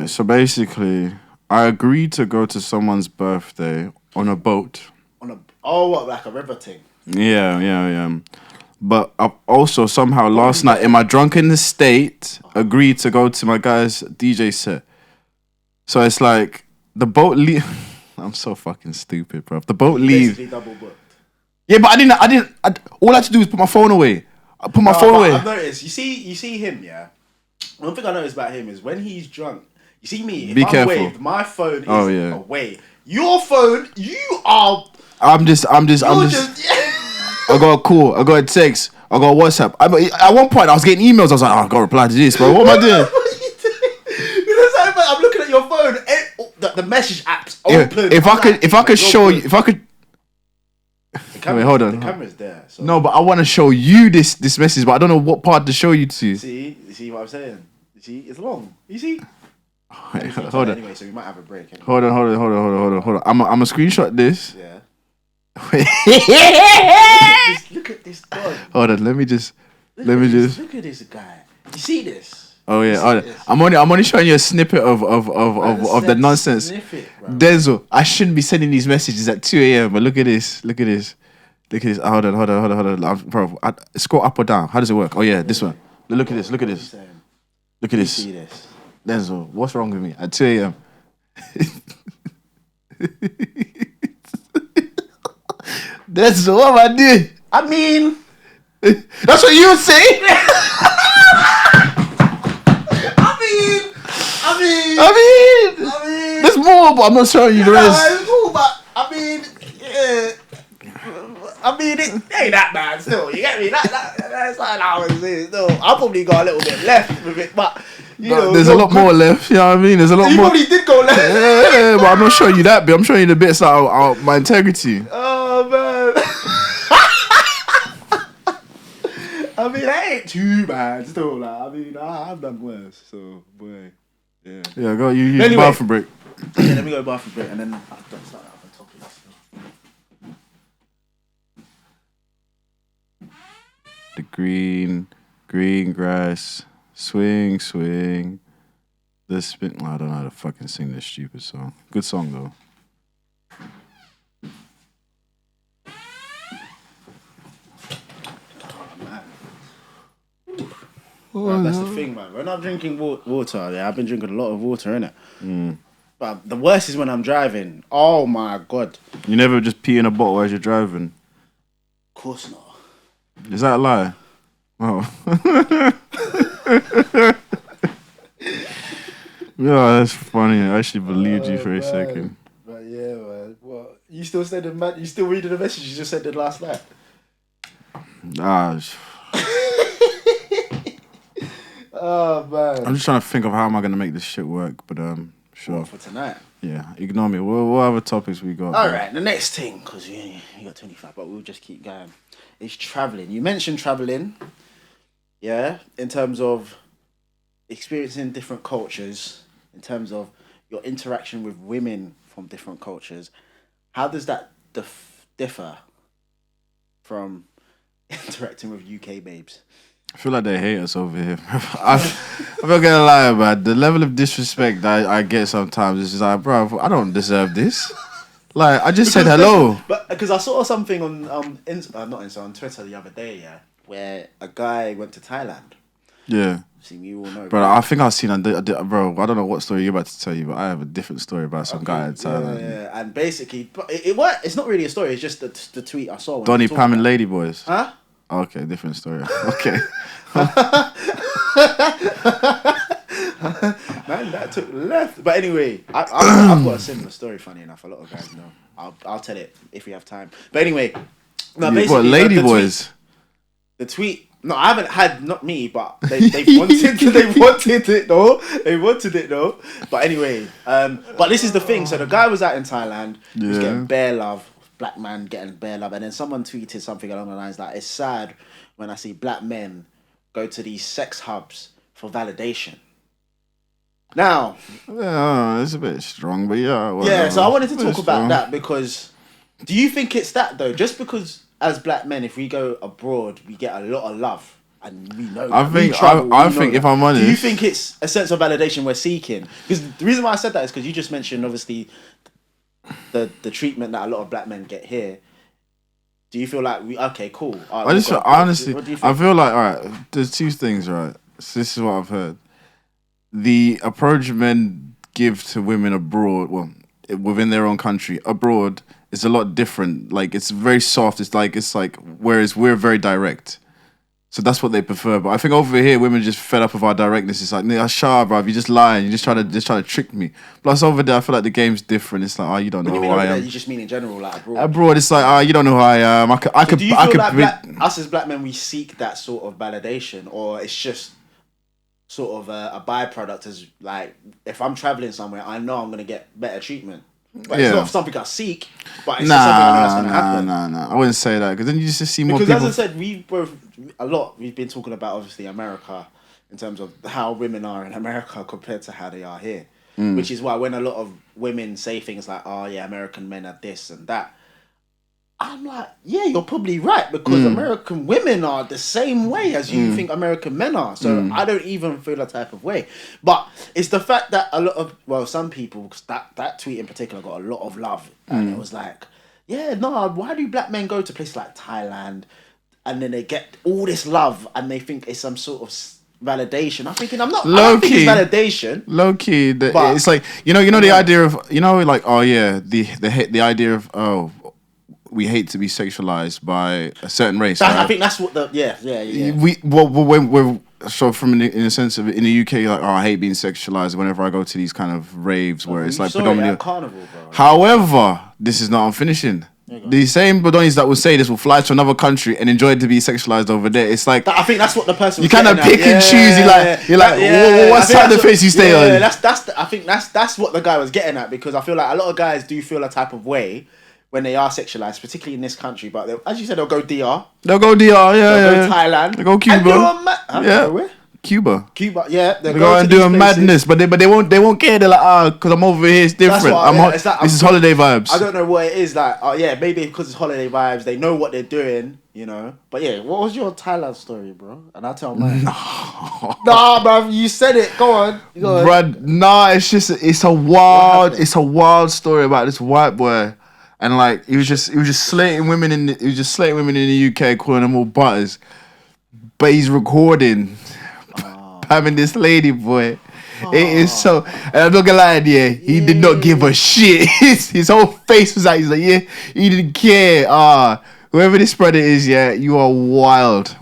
So basically, I agreed to go to someone's birthday on a boat. What, like a river thing? Yeah. But I also somehow last night in my drunken state agreed to go to my guy's DJ set. So it's like the boat I'm so fucking stupid, bro. The boat leaves. Basically double booked. Yeah, but I didn't. All I had to do was put my phone away. I put my phone away. I've noticed. You see him, yeah. One thing I noticed about him is when he's drunk. You see me. If Be I'm careful. waved, my phone is away. Your phone, you are. I'm just. I got a call. I got a text. I got a WhatsApp. At one point, I was getting emails. I was like, I got to reply to this, bro. What am I doing? What are you doing? I'm looking at your phone. The message app's open. If I could show you, wait, hold on. The camera's there. So. No, but I want to show you this message, but I don't know what part to show you to. See what I'm saying? You see, it's long. You see? Wait, hold on. Anyway, so we might have a break. Anyway. Hold on. I'm a screenshot this. Yeah. Look at this dog. Hold on, let me just. Look at this guy. You see this? Oh yeah, Yes, it is. I'm only showing you a snippet of the said nonsense. sniff it, bro. Denzel, I shouldn't be sending these messages at 2 a.m. But look at this, look at this, look at this. Oh, hold on, bro. Scroll up or down. How does it work? Oh yeah, this one. Look at this, look at What are you this, saying? look at You this. see this? Denzel, what's wrong with me at 2 a.m.? Denzel, what am I doing? I mean, That's what you would say. I mean, there's more, but I'm not showing you the rest. it's cool, but I mean, yeah. I mean, it ain't that bad still. You get me? That's like how I was saying. Still, I probably got a little bit left with it, but you know, There's a lot more left. You know what I mean? There's a lot You more. probably did go left. Yeah, but I'm not showing you that bit. I'm showing you the bits that are my integrity. Oh man. I mean, that ain't too bad still. Like, I mean, I've done worse. So, boy, yeah. Yeah, go. You use Anyway. the bathroom break. Yeah, let me go bathroom break and then I'll start out on topics. The green grass, swing. The spin. I don't know how to fucking sing this stupid song. Good song though. Man, that's the thing, man. When I'm drinking water, yeah, I've been drinking a lot of water, innit? But the worst is when I'm driving. Oh my god. You never just pee in a bottle as you're driving. Of course not. Is that a lie? Oh. Yeah, that's funny. I actually believed you for a second. But yeah, man. What? You still sending man? You still reading the message you just sent it last night? Oh man. I'm just trying to think of how am I gonna make this shit work, but sure. What, for tonight? Yeah, ignore me. What other topics we got? All right, the next thing, because you got 25, but we'll just keep going, is traveling. You mentioned traveling, yeah, in terms of experiencing different cultures, in terms of your interaction with women from different cultures. How does that differ from interacting with UK babes? I feel like they hate us over here. I'm not gonna lie, man. The level of disrespect I get sometimes is just like, bro, I don't deserve this. Like, I just said hello. But because I saw something on not Insta, on Twitter the other day, yeah, where a guy went to Thailand. Yeah. See, you all know. Bro, I think I've seen, bro, I don't know what story you're about to tell you, but I have a different story about some guy in Thailand. Yeah, and basically, but it's not really a story, it's just the tweet I saw. Donny, Pam and Ladyboys. Huh? Okay, different story. Okay. Man, that took left. But anyway, I've got a similar story, funny enough. A lot of guys know. I'll tell it if we have time. But anyway, no, basically, what, Ladyboys? The tweet. No, I haven't had, not me, but they wanted it though. They wanted it though. But anyway, but this is the thing. So the guy was out in Thailand. He was getting bare love. Black man getting bare love. And then someone tweeted something along the lines like, it's sad when I see black men go to these sex hubs for validation. Now, yeah, it's a bit strong, but yeah. Yeah, so I wanted to talk about that because do you think it's that though? Just because as black men, if we go abroad, we get a lot of love and we know I think if I'm honest, do you think it's a sense of validation we're seeking? Because the reason why I said that is because you just mentioned obviously the treatment that a lot of black men get here. Do you feel like okay, cool? Honestly, I feel like, all right, there's two things, right? So this is what I've heard. The approach men give to women abroad, well, within their own country, abroad, is a lot different. Like, it's very soft. It's like whereas we're very direct. So that's what they prefer. But I think over here, women are just fed up of our directness. It's like, nigga, sure, bruv, you're just lying. You're just trying to trick me. Plus over there, I feel like the game's different. It's like, oh, you don't know who I am. You just mean in general, like abroad. Abroad, it's like, oh, you don't know who I am. Do you feel like us as black men, we seek that sort of validation, or it's just sort of a byproduct? As like, if I'm traveling somewhere, I know I'm gonna get better treatment. But it's not something I seek, but it's just something I know that's going to happen. Nah. I wouldn't say that, because then you just see more people. Because as I said, we've been talking about, obviously, America in terms of how women are in America compared to how they are here. Which is why when a lot of women say things like, oh yeah, American men are this and that, I'm like, yeah, you're probably right, because American women are the same way as you think American men are. So I don't even feel a type of way. But it's the fact that a lot of, well, some people, cause that tweet in particular got a lot of love. And it was like, yeah, no, why do black men go to places like Thailand and then they get all this love and they think it's some sort of validation? I'm thinking, I don't think it's validation. Low key, it's like, you know the idea of, like, oh yeah, the idea of, oh, we hate to be sexualized by a certain race. Right? I think that's what the when we're so from in a sense of in the UK, like, oh, I hate being sexualized. Whenever I go to these kind of raves where it's like predominantly carnival, bro. However, this is not. I'm finishing. The same Badonis that will say this will fly to another country and enjoy to be sexualized over there. It's like I think that's what the person you kind of pick and choose. You're like, what side of the face you stay on? I think that's what the guy was getting at, because I feel like a lot of guys do feel a type of way when they are sexualized, particularly in this country. But as you said, they'll go DR. They'll go Thailand. They'll go Cuba. Where? Cuba, yeah. They go and do a madness, but they won't care. They're like, because I'm over here, it's different. This is holiday vibes. I don't know what it is. Like, yeah, maybe because it's holiday vibes, they know what they're doing, But yeah, what was your Thailand story, bro? And I'll tell mine. Nah, bro, you said it. Go on. Bro, nah, it's a wild story about this white boy. And like he was just slating women in the UK, calling them all butters. But he's recording. Having this lady, boy. It is so, and I'm not gonna lie to you, he did not give a shit. His whole face was out. He's like, yeah, he didn't care. Whoever this brother is, yeah, you are wild.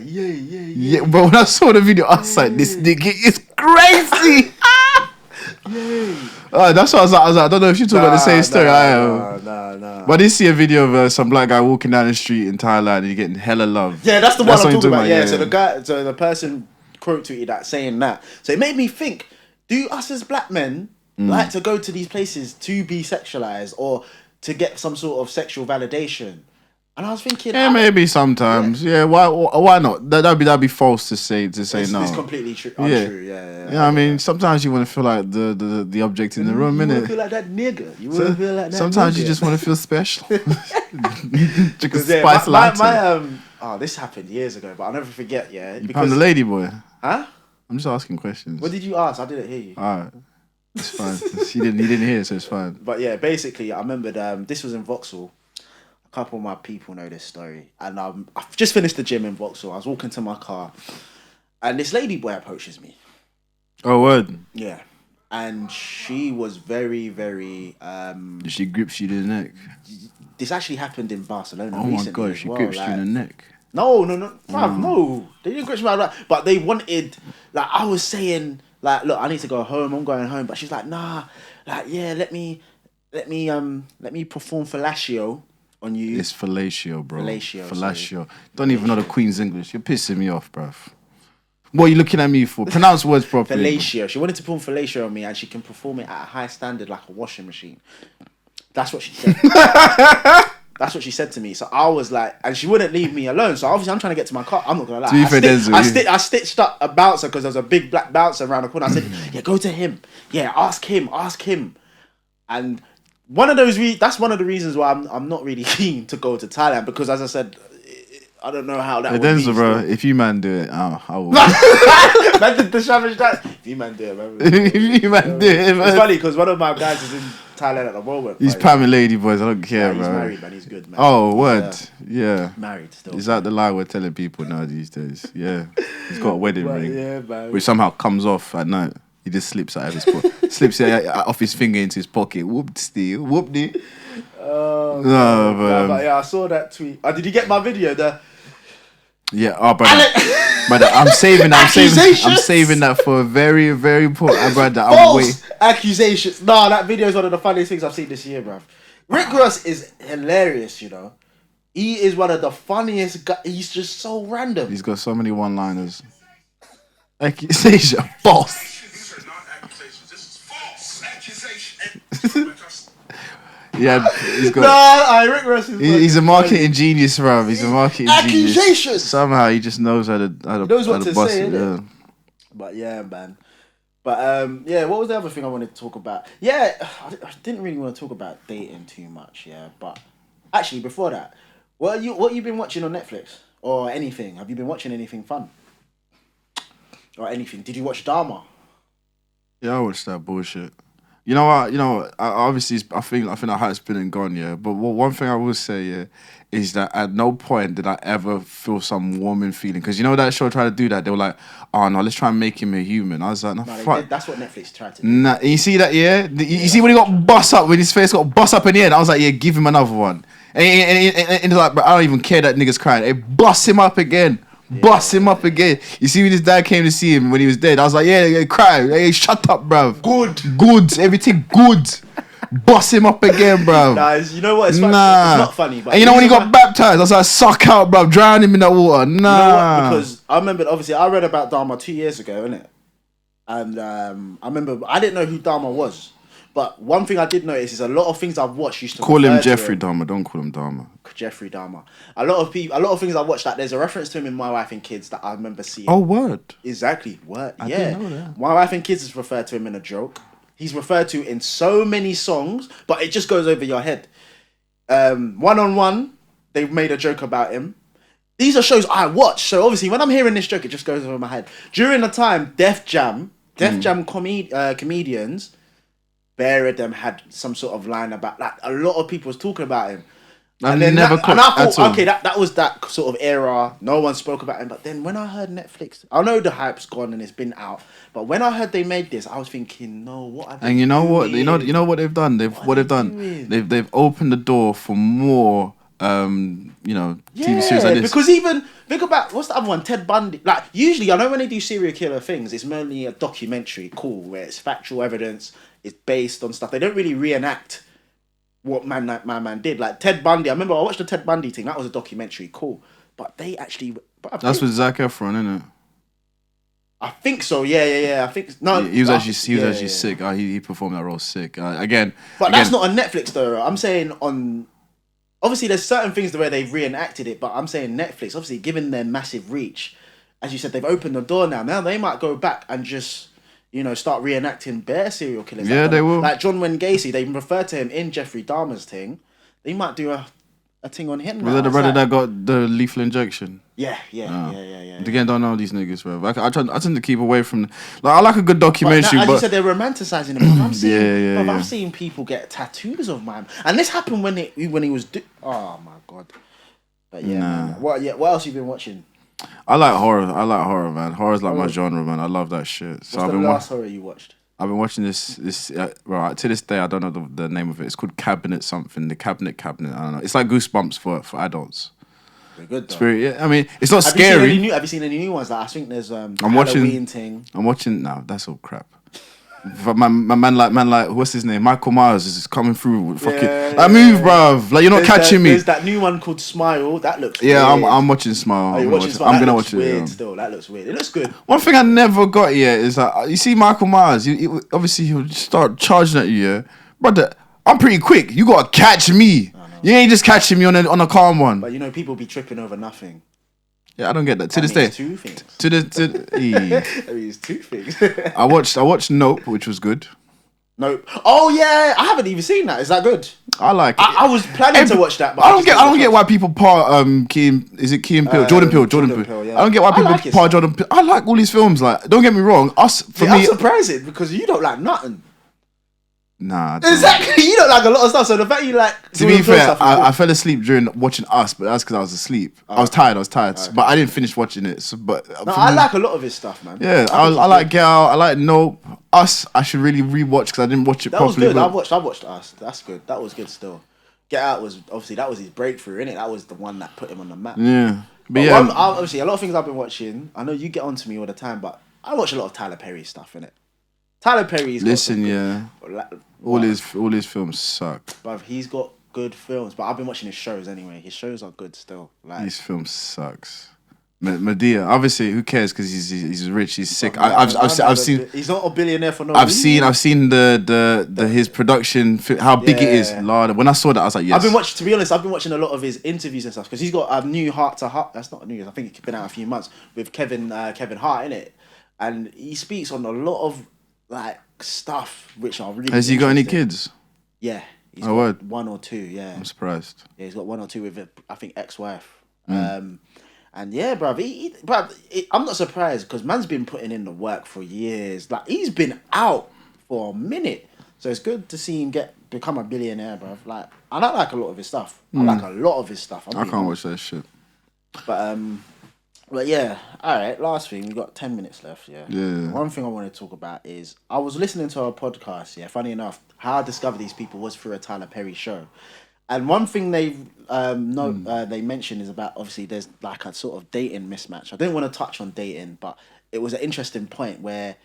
Yeah. But when I saw the video, I was like, this nigga is crazy. That's what I was like. I don't know if you talk about the same story I am. Nah. But I did see a video of some black guy walking down the street in Thailand and he's getting hella love. Yeah, that's the one I'm talking about. Yeah, so the person quote tweeted that, saying that. So it made me think, do us as black men like to go to these places to be sexualized or to get some sort of sexual validation? And I was thinking, yeah, maybe sometimes. Yeah, why not? That'd be false to say no. It's completely untrue. Yeah. I mean, sometimes you want to feel like the object in the room, innit? You want to feel like that nigga. You want to feel like that. Sometimes you just want to feel special. Spice latte. This happened years ago, but I'll never forget. Yeah, you found the lady boy. Huh? I'm just asking questions. What did you ask? I didn't hear you. Alright, it's fine. He didn't hear, so it's fine. But yeah, basically, I remembered. This was in Vauxhall. A couple of my people know this story, and I've just finished the gym in Vauxhall. I was walking to my car, and this lady boy approaches me. Oh, word. Yeah, and she was very, very. She grips you in the neck. This actually happened in Barcelona. Oh my god, she grips you in the neck. No, bruv, no. They didn't grip me like that. But they wanted, like, I was saying, like, look, I need to go home. I'm going home. But she's like, nah, like, yeah, let me perform fellatio on you. It's fellatio, bro. Fellatio. Don't even know the Queen's English. You're pissing me off, bruv. What are you looking at me for? Pronounce words properly. Fellatio. She wanted to perform fellatio on me, and she can perform it at a high standard like a washing machine. That's what she said. That's what she said to me. So I was like, and she wouldn't leave me alone. So obviously I'm trying to get to my car. I'm not gonna lie. I stitched up a bouncer because there was a big black bouncer around the corner. I said, yeah, go to him. Yeah, ask him. And that's one of the reasons why I'm not really keen to go to Thailand, because as I said, I don't know how that would be. Bro, if you man do it, I will. Man did the savage dance. If you man do it, man. If you man do it, man. It's funny because one of my guys is in Thailand at the moment. He's pamming lady boys. I don't care, he's bro. He's married, man. He's good, man. Oh, word. Yeah. Married still. Is that the lie we're telling people now these days? Yeah. He's got a wedding ring. Yeah, man. Which somehow comes off at night. He just slips out of his pocket. Slips off his finger into his pocket. Whoop-de. Oh, no, but yeah, I saw that tweet. Did you get my video? Yeah, brother, I'm saving that for a very, very important brother. False accusations. Nah, that video is one of the funniest things I've seen this year, bruv. Rick Ross is hilarious, He is one of the funniest guys. He's just so random. He's got so many one-liners. Accusation. False. These are not accusations. This is false accusation. Yeah, he's got. Rick Ross is he's a marketing genius, bruv. He's a marketing genius. Accusations. Somehow he just knows how to knows what to bust say, it. Yeah. But yeah, man. But yeah, what was the other thing I wanted to talk about? Yeah, I didn't really want to talk about dating too much. Yeah, but Actually, before that, what you been watching on Netflix or anything? Have you been watching anything fun or anything? Did you watch Dharma? Yeah, I watched that bullshit. You know what? Obviously, I think that hype's been and gone. Yeah, but one thing I will say, yeah, is that at no point did I ever feel some warming feeling. Because you know that show tried to do that. They were like, "Oh no, let's try and make him a human." I was like, "No, No, they fuck." did. That's what Netflix tried to do. Nah, you see that? Yeah, you see when he got bust up, when his face got bust up in the end. I was like, "Yeah, give him another one." And it's like, but I don't even care that nigga's crying. They bust him up again. Bust him up again. You see when his dad came to see him when he was dead, I was like, yeah, cry. Hey, shut up, bruv. Good. Everything good. Bust him up again, bruv. Nah, you know what? It's funny. Nah. It's not funny. But and you know when he got baptized, I was like, suck out, bruv. Drown him in that water. Nah. You know what? Because I remember, obviously, I read about Dharma 2 years ago, innit? And I remember, I didn't know who Dharma was. But one thing I did notice is a lot of things I've watched used to Call him refer to Jeffrey Dahmer. Don't call him Dahmer. Jeffrey Dahmer. A lot of things I watched, that there's a reference to him in My Wife and Kids that I remember seeing. Oh, word. Exactly. What? I Yeah. didn't know that. My Wife and Kids is referred to him in a joke. He's referred to in so many songs, but it just goes over your head. One on One, they've made a joke about him. These are shows I watch, so obviously when I'm hearing this joke, it just goes over my head. During the time, Def Jam comedians, bare of them had some sort of line about that. A lot of people was talking about him. And I thought, okay, that was that sort of era. No one spoke about him. But then when I heard Netflix, I know the hype's gone and it's been out. But when I heard they made this, I was thinking, no, what are they And you know doing? what? You know what they've done? They've opened the door for more TV series like this. Because even think about what's the other one, Ted Bundy. Like usually, I know when they do serial killer things, it's mainly a documentary, cool, where it's factual evidence, it's based on stuff. They don't really reenact what my man did. Like Ted Bundy, I remember I watched the Ted Bundy thing. That was a documentary, cool. But they actually, that's with Zac Efron, isn't it? I think so. Yeah. I think no. He was actually sick. He performed that role sick. But that's not on Netflix though. I'm saying on. Obviously, there's certain things where they've reenacted it, but I'm saying Netflix, obviously, given their massive reach, as you said, they've opened the door now. Now they might go back and just, start reenacting bare serial killers. Yeah, they will. Like John Wayne Gacy, they refer to him in Jeffrey Dahmer's thing. They might do a thing on him. Was that the brother that got the lethal injection? Yeah. Again, don't know these niggas, bro. I tend to keep away from. Like, I like a good documentary, but but you said they're romanticizing him. I'm seeing, yeah. I've seen people get tattoos of mine, and this happened when he was. Oh my god! But yeah, man. What else you been watching? I like horror, man. Horror's like my genre, man. I love that shit. So What's the last horror you watched? I've been watching this right to this day. I don't know the name of it. It's called Cabinet something. The Cabinet. I don't know. It's like Goosebumps for adults. They're good though. I mean, it's not scary. Have you seen any new ones? Like, I think there's Halloween thing. I'm watching. No, that's all crap. My man like what's his name? Michael Myers is coming through with fucking. Move, bruv. Like you're not catching me. There's that new one called Smile. That looks. Yeah, weird. I'm watching Smile. I'm gonna watch it. Weird still. That looks weird. It looks good. One thing I never got yet is that you see Michael Myers. Obviously he'll start charging at you, yeah, brother. I'm pretty quick. You gotta catch me. You ain't just catching me on a calm one. But people be tripping over nothing. Yeah, I don't get that. To this day. Two things. I mean, it's two things. I watched Nope, which was good. Nope. Oh yeah, I haven't even seen that. Is that good? I like it. I was planning to watch that, but I don't get why people part Key and Peele? Jordan Peele. Yeah. I don't get why people part Jordan Peele. I like all these films. Like, don't get me wrong. I'm surprised because you don't like nothing. Nah. Exactly. You don't like a lot of stuff. So the fact you like. To be fair, I fell asleep during watching Us, but that's because I was asleep. I was tired. But I didn't finish watching it. So, I like a lot of his stuff, man. Yeah, I like Get Out. I like Nope. Us, I should really rewatch because I didn't watch it properly. That was good. I watched Us. That's good. That was good still. Get Out was obviously that was his breakthrough, innit? That was the one that put him on the map. Yeah. But obviously a lot of things I've been watching. I know you get on to me all the time, but I watch a lot of Tyler Perry stuff, innit? Tyler Perry's all his films suck. But he's got good films. But I've been watching his shows anyway. His shows are good still. Like his film sucks. Medea, obviously, who cares? Because he's rich, he's sick. I've seen. He's not a billionaire for no reason. I've seen the his production, how big it is. Lord, when I saw that, I was like, yes. To be honest, I've been watching a lot of his interviews and stuff because he's got a new Heart to Heart. That's not new. I think it's been out a few months with Kevin Hart in it, and he speaks on a lot of like stuff which are really. Has he got any kids? Yeah, He's Oh, got word. 1 or 2, yeah. I'm surprised. Yeah, he's got 1 or 2 with, I think, ex-wife. And yeah, bruv, I'm not surprised because man's been putting in the work for years. Like, he's been out for a minute. So it's good to see him become a billionaire, bruv. Like, and I like a lot of his stuff. I like a lot of his stuff. I can't watch that shit. But yeah, all right. Last thing, we got 10 minutes left. Yeah. Yeah. One thing I want to talk about is I was listening to a podcast. Yeah, funny enough, how I discovered these people was through a Tyler Perry show, and one thing they they mentioned is about obviously there's like a sort of dating mismatch. I didn't want to touch on dating, but it was an interesting point where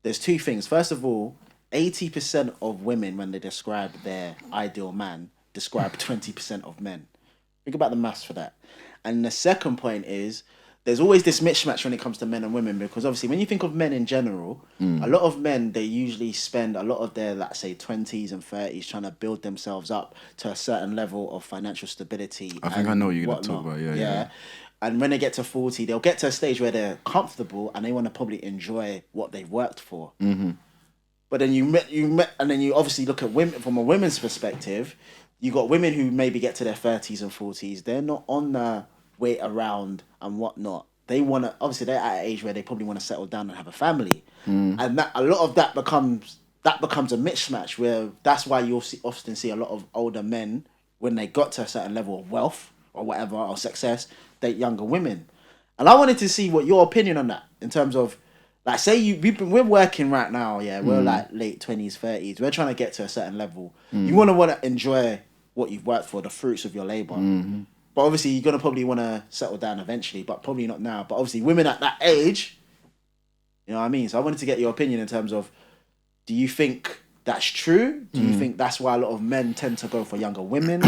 there's 2 things. First of all, 80% of women when they describe their ideal man describe 20% of men. Think about the maths for that. And the second point is there's always this mismatch when it comes to men and women because obviously when you think of men in general, a lot of men, they usually spend a lot of their, let's say, 20s and 30s trying to build themselves up to a certain level of financial stability. I think I know what you're going to talk about. Yeah. And when they get to 40, they'll get to a stage where they're comfortable and they want to probably enjoy what they've worked for. Mm-hmm. But then you met, and then you obviously look at women from a women's perspective. You got women who maybe get to their 30s and 40s. They're not on the wait around and whatnot. They want to, obviously they're at an age where they probably want to settle down and have a family. And that a lot of that becomes a mismatch where that's why you'll often see a lot of older men when they got to a certain level of wealth or whatever or success, date younger women. And I wanted to see what your opinion on that in terms of, like, say we're working right now, yeah, we're like late 20s, 30s, we're trying to get to a certain level. You want to enjoy what you've worked for, the fruits of your labor. But obviously you're gonna probably want to settle down eventually, but probably not now. But obviously women at that age, you know what I mean? So I wanted to get your opinion in terms of, do you think that's true? Do you think that's why a lot of men tend to go for younger women?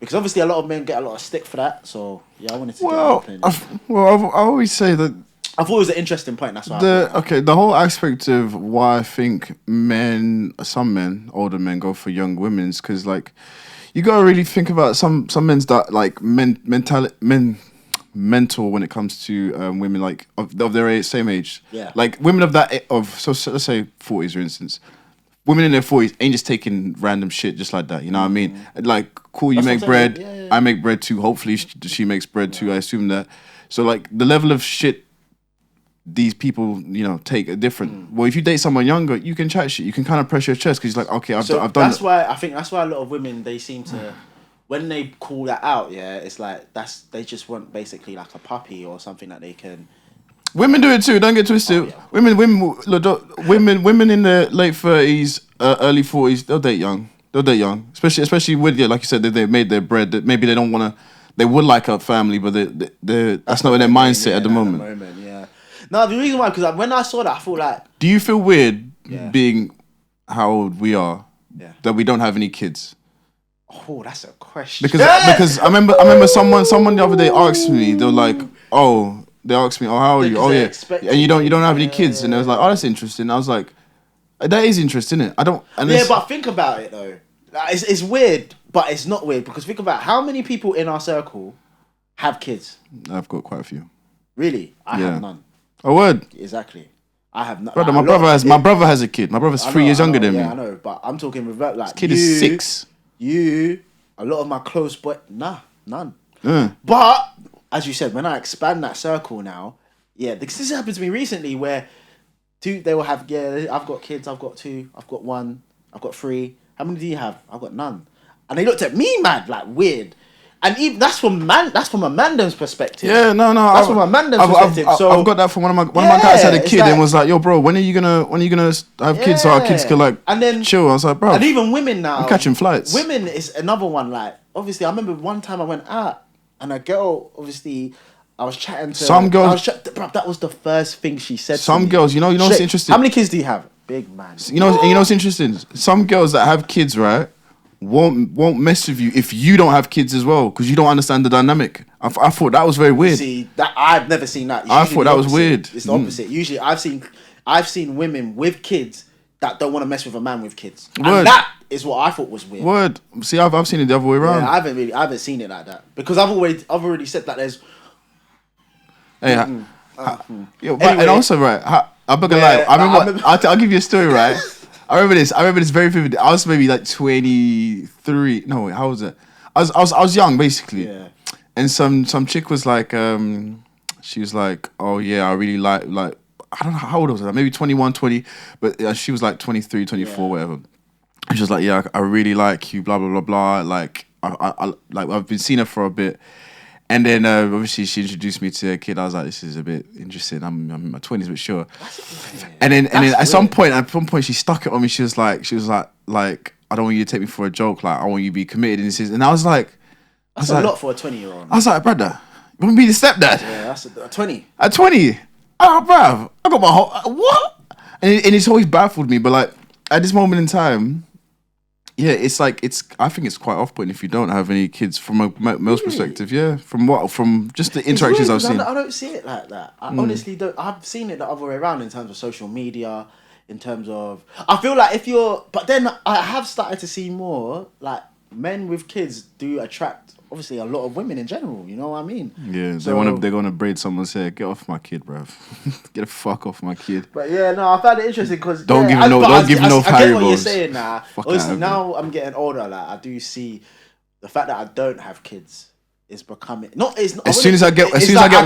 Because obviously a lot of men get a lot of stick for that. So yeah, I wanted to get your opinion. I always say that I thought it was an interesting point. That's why. The whole aspect of why I think some men, older men, go for young women's because like you gotta really think about some men's that like mental when it comes to women like of their same age. Yeah. Like women of that so let's say 40s for instance. Women in their 40s ain't just taking random shit just like that. You know what I mean? Like, cool, you make bread. Yeah. I make bread too. Hopefully she makes bread too. I assume that. So like the level of shit these people, take are different. Well, if you date someone younger, you can chat shit. You can kind of press your chest because like, okay, I've done. That's why I think that's why a lot of women, they seem to, when they call that out, yeah, it's like they just want basically like a puppy or something that they can. Women do it too. Don't get twisted. Oh, yeah. Women in their late 30s, early 40s, they'll date young. Especially with like you said, they made their bread. That maybe they don't want to. They would like a family, but that's not in their mindset at the moment. Yeah. No, the reason why, because when I saw that, I thought like. Do you feel weird being how old we are that we don't have any kids? Oh, that's a question. Because I remember someone the other day asked me. They were like, oh. They asked me, "Oh, how are you?" Oh, yeah, and you don't have any kids, and I was like, "Oh, that's interesting." I was like, "That is interesting, isn't it?" I don't. But think about it though. Like, it's weird, but it's not weird because think about how many people in our circle have kids. I've got quite a few. Really, I have none. A word. Exactly, I have none. Brother, my brother has a kid. My brother's 3 years younger than me. Yeah, I know, but I'm talking about like his kid is 6. A lot of my close boy, none. But as you said, when I expand that circle now, because this happened to me recently where they will have, I've got kids, I've got 2, I've got 1, I've got 3. How many do you have? I've got none. And they looked at me mad, like weird. And even that's from a mandom's perspective. Yeah, no. That's from a mandom's perspective. So I've got that from one of my guys had a kid and was like, "Yo, bro, when are you gonna have kids so our kids can like and then chill?" I was like, "Bro." And even women now, I'm catching flights. Women is another one. Like obviously, I remember one time I went out. And a girl, obviously, I was chatting to some girls. Bruv, that was the first thing she said. Some girls, you know what's interesting? How many kids do you have? Big man. You know what's interesting? Some girls that have kids, right, won't mess with you if you don't have kids as well, because you don't understand the dynamic. I thought that was very weird. See, that I've never seen that. I thought that was weird. It's the opposite. Usually, I've seen women with kids that don't want to mess with a man with kids, and that is what I thought was weird. Word. See, I've seen it the other way around. Yeah, I haven't seen it like that because I've already said that there's. Hey, and also right, I'm not gonna lie. I'll give you a story, right? I remember this very vividly. I was maybe like 23. No, wait, how was it? I was young basically. Yeah. And some chick was like, she was like, oh yeah, I really like I don't know how old was I, maybe 21, 20, but she was like 23, 24, whatever. And she was like, yeah, I really like you, blah blah blah blah. Like I like I've been seeing her for a bit. And then obviously she introduced me to a kid. I was like, this is a bit interesting. I'm in my 20s, but sure. And then at some point she stuck it on me. She was like, I don't want you to take me for a joke. Like I want you to be committed. And I was like, that's a lot for a 20-year-old. I was like, brother, you want me to be the stepdad? Yeah, that's a 20. At 20, oh, bruv, I got my whole what? And it's always baffled me. But like at this moment in time. Yeah, it's like I think it's quite off-putting if you don't have any kids from a male's perspective. Yeah, from just the interactions I've seen. I don't see it like that. I honestly don't. I've seen it the other way around in terms of social media, in terms of. I feel like but then I have started to see more like men with kids do attract obviously a lot of women in general. You know what I mean? Yeah, so, they're gonna braid someone's hair. Get off my kid, bruv. Get the fuck off my kid. But yeah, no, I found it interesting because don't give no I get what you're variables. saying now. Obviously, now I'm getting older. Like I do see the fact that I don't have kids is becoming not. It's not. As soon as I get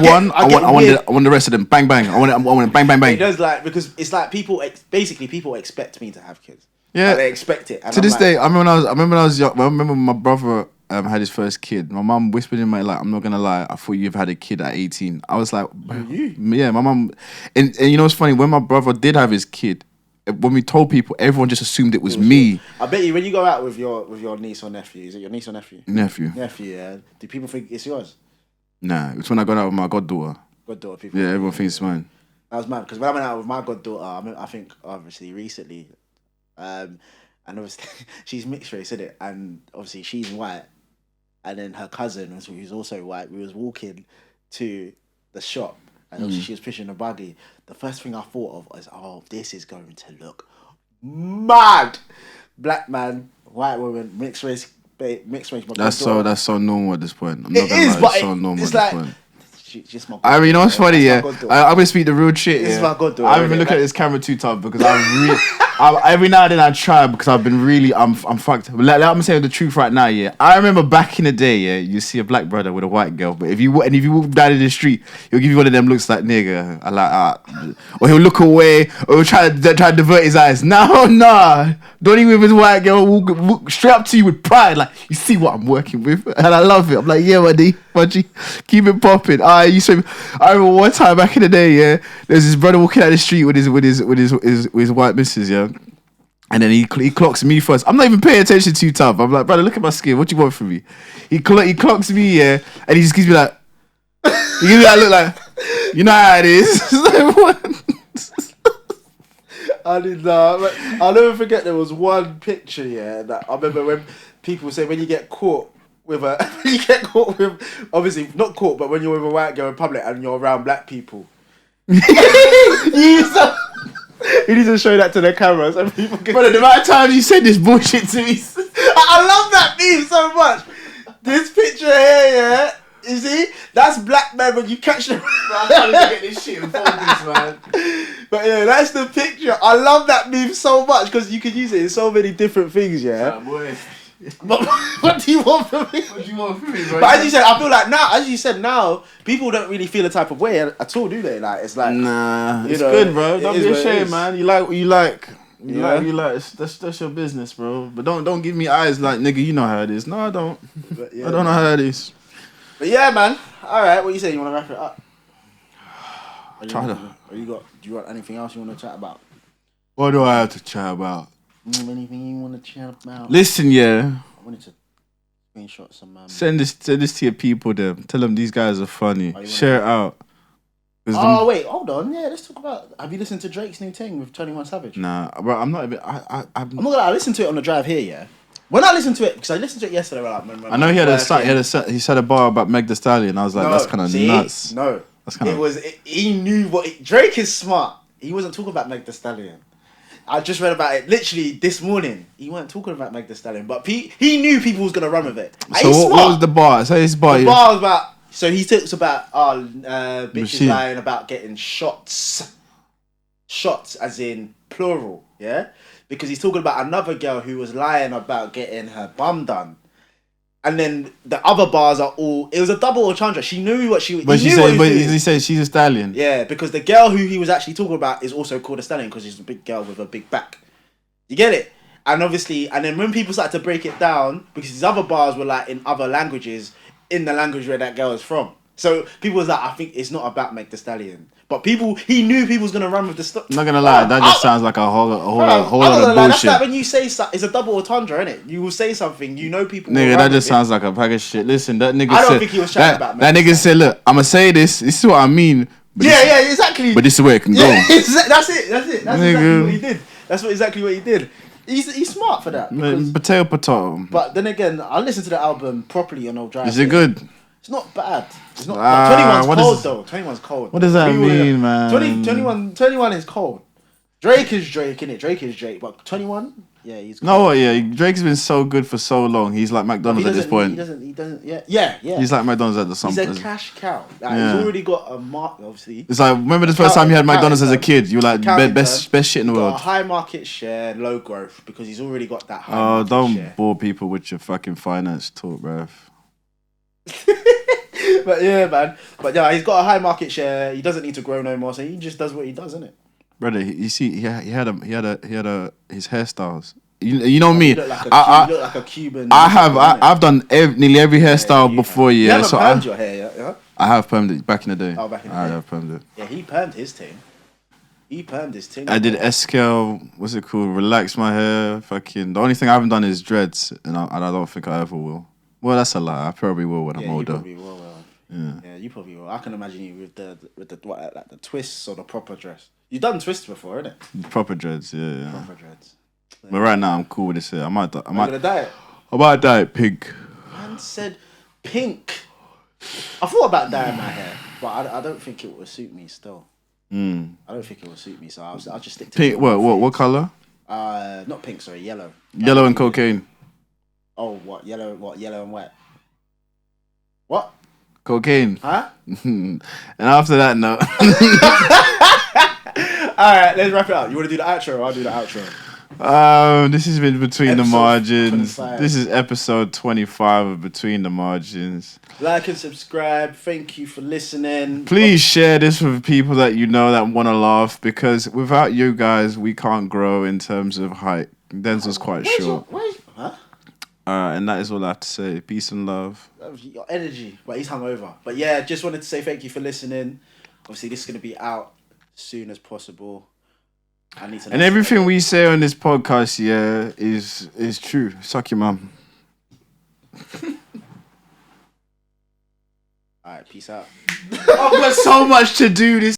one, I want the rest of them. Bang bang. I want bang bang bang. It does like because it's like people expect me to have kids. Yeah, like, they expect it. And to this day, I remember when I was young. I remember when my brother had his first kid. My mum whispered in my ear, like, I'm not gonna lie, I thought you've had a kid at 18. I was like, yeah, my mum. And you know what's funny? When my brother did have his kid, when we told people, everyone just assumed it was me. I bet you when you go out with your niece or nephew, is it your niece or nephew? Nephew, yeah. Do people think it's yours? Nah, it's when I got out with my goddaughter. People. Yeah, everyone thinks it's mine. That was mad because when I went out with my goddaughter, I think obviously recently, and obviously she's mixed race, isn't it? And obviously she's white, and then her cousin, who's also white, we was walking to the shop, and obviously she was pushing a buggy. The first thing I thought of was, oh, this is going to look mad. Black man, white woman, mixed race. That's so normal at this point. I'm not it is, lie, but it's so normal it's at this like. point. Just my I mean, you know what's funny? Yeah, I'm gonna speak the real shit. This is my goddaughter. I haven't been looking at this camera too tough because every now and then I try because I've been really I'm fucked. But like, I'm saying the truth right now. Yeah, I remember back in the day. Yeah, you see a black brother with a white girl, but if you walk down in the street, he'll give you one of them looks like nigga. I like or he'll look away, or he'll try to divert his eyes. Nah, don't even with his white girl. Walk straight up to you with pride, like you see what I'm working with, and I love it. I'm like, yeah, buddy, keep it popping. I remember one time back in the day, yeah, there's this brother walking down the street with his white missus, yeah. And then he clocks me first. I'm not even paying attention to you, tough. I'm like, brother, look at my skin. What you want from me? He clocks me, yeah, and he just gives me like, he gives me that look like, you know how it is. I did not. I'll never forget. There was one picture, yeah, that I remember when people say when you get caught with obviously not caught, but when you're with a white girl in public and you're around black people. You need to show that to the camera so people can. But the amount of times you said this bullshit to me, I love that meme so much. This picture here, yeah. You see, that's black men when you catch them. I'm trying to get this shit in focus, man. But yeah, that's the picture. I love that meme so much because you can use it in so many different things. Yeah. Boy. But what do you want from me? What do you want from me, bro? But as you said, I feel like now, people don't really feel a type of way at all, do they? Like it's like nah, it's good, bro. Don't be ashamed, man. You like what you like. You like. That's your business, bro. But don't give me eyes like nigga. You know how it is. No, I don't. Yeah, I don't know how it is. But yeah, man. All right, what you say? You want to wrap it up? Do you want anything else you want to chat about? What do I have to chat about? Anything you want to chat about? Listen, yeah. I wanted to screenshot some. Send this to your people. Them. Tell them these guys are funny. Share it out. Wait, hold on. Yeah, let's talk about. Have you listened to Drake's new thing with 21 Savage? Nah, bro. I'm not even. I'm not gonna lie. I listened to it on the drive here. Yeah. When I listened to it, because I listened to it yesterday. I know he said a bar about Meg Thee Stallion. I was like, that's kind of nuts. No, that's kind of. He knew what Drake is smart. He wasn't talking about Meg Thee Stallion. I just read about it literally this morning. He weren't talking about Meg Thee Stallion, but he knew people was gonna run with it. So what was the bar? So his bar. The bar was about. So he talks about bitches lying about getting shots. shots as in plural, yeah? Because he's talking about another girl who was lying about getting her bum done. And then the other bars are all... It was a double entendre. She knew what she... But he she knew what said, he but was doing. he said she's a stallion. Yeah, because the girl who he was actually talking about is also called a stallion because she's a big girl with a big back. You get it? And obviously... And then when people started to break it down, because his other bars were like in other languages, in the language where that girl is from. So people was like, I think it's not about Meg the Stallion. But people... He knew people was going to run with the stuff. I'm not gonna lie, that just sounds like a whole lot of That's bullshit. like when you say it's a double entendre, innit? You will say something, you know people. Nigga, will that run just with it. sounds like a pack of shit. Listen, that nigga I don't said think he was chatting about that Meg nigga said, look, I'ma say this. This is what I mean. But Yeah, exactly. But this is where it can go. Yeah, that's it. That's exactly Nigga. what he did. That's exactly what he did. He's smart for that. because- Potato. But then again, I listened to the album properly on Old Drive. Is it good? It's not bad. It's not. Ah, 21's what cold is- though. 21's cold. What does that mean, man? 21 is cold. Drake is Drake, innit? Drake is Drake, but 21, yeah, he's. Cold. No, what? Yeah, Drake's been so good for so long. He's like He McDonald's at this point. He doesn't. Yeah. He's like McDonald's at the He's something. a cash cow. Like, Yeah. He's already got a mark, obviously. It's like, remember the first time you had McDonald's as a kid? You were like Accounting best shit in the Got a world. high market share, low growth, because he's already got that high Oh, market don't share. bore people with your fucking finance talk, bruv. But yeah, man. But yeah, he's got a high market share. He doesn't need to grow no more, so he just does what he does, innit? Brother, you see, he had his hairstyles. You know me. You look like a Cuban. I've done nearly every hairstyle before. You Yeah, haven't so permed your hair yet, yeah? I have permed it back in the day. Oh, back in the I day. have permed it. Yeah, he permed his thing. I did SKL. What's it called? Relax my hair. Fucking. The only thing I haven't done is dreads, and I don't think I ever will. Well, that's a lie. I probably will when I'm You older. probably will. Yeah, you probably will. I can imagine you with the what, like the twists or the proper dress. You've done twists before, innit? Proper dreads, yeah. Proper dreads. But right now I'm cool with this hair. I might gonna dye it. dye it pink. Man said pink. I thought about dyeing my hair, but I don't think it would suit me still. I don't think it will suit me, so I'll just stick to Pink. What color? Not pink. Sorry, yellow. Yellow and cocaine. Oh, what yellow? What yellow and wet? What? Cocaine. Huh? And after that, no. All right, let's wrap it up. You want to do the outro? Or I'll do the outro. This has been Between the Episode Margins. 25. This is episode 25 of Between the Margins. Like and subscribe. Thank you for listening. Please share this with people that you know that want to laugh, because without you guys, we can't grow in terms of height. Denzel's quite short. Huh? And that is all I have to say. Peace and love. That was your energy, but he's hungover. But yeah, just wanted to say thank you for listening. Obviously, this is going to be out as soon as possible. I need to. And everything we say on this podcast, yeah, is true. Suck your mum. All right, peace out. I've got so much to do this.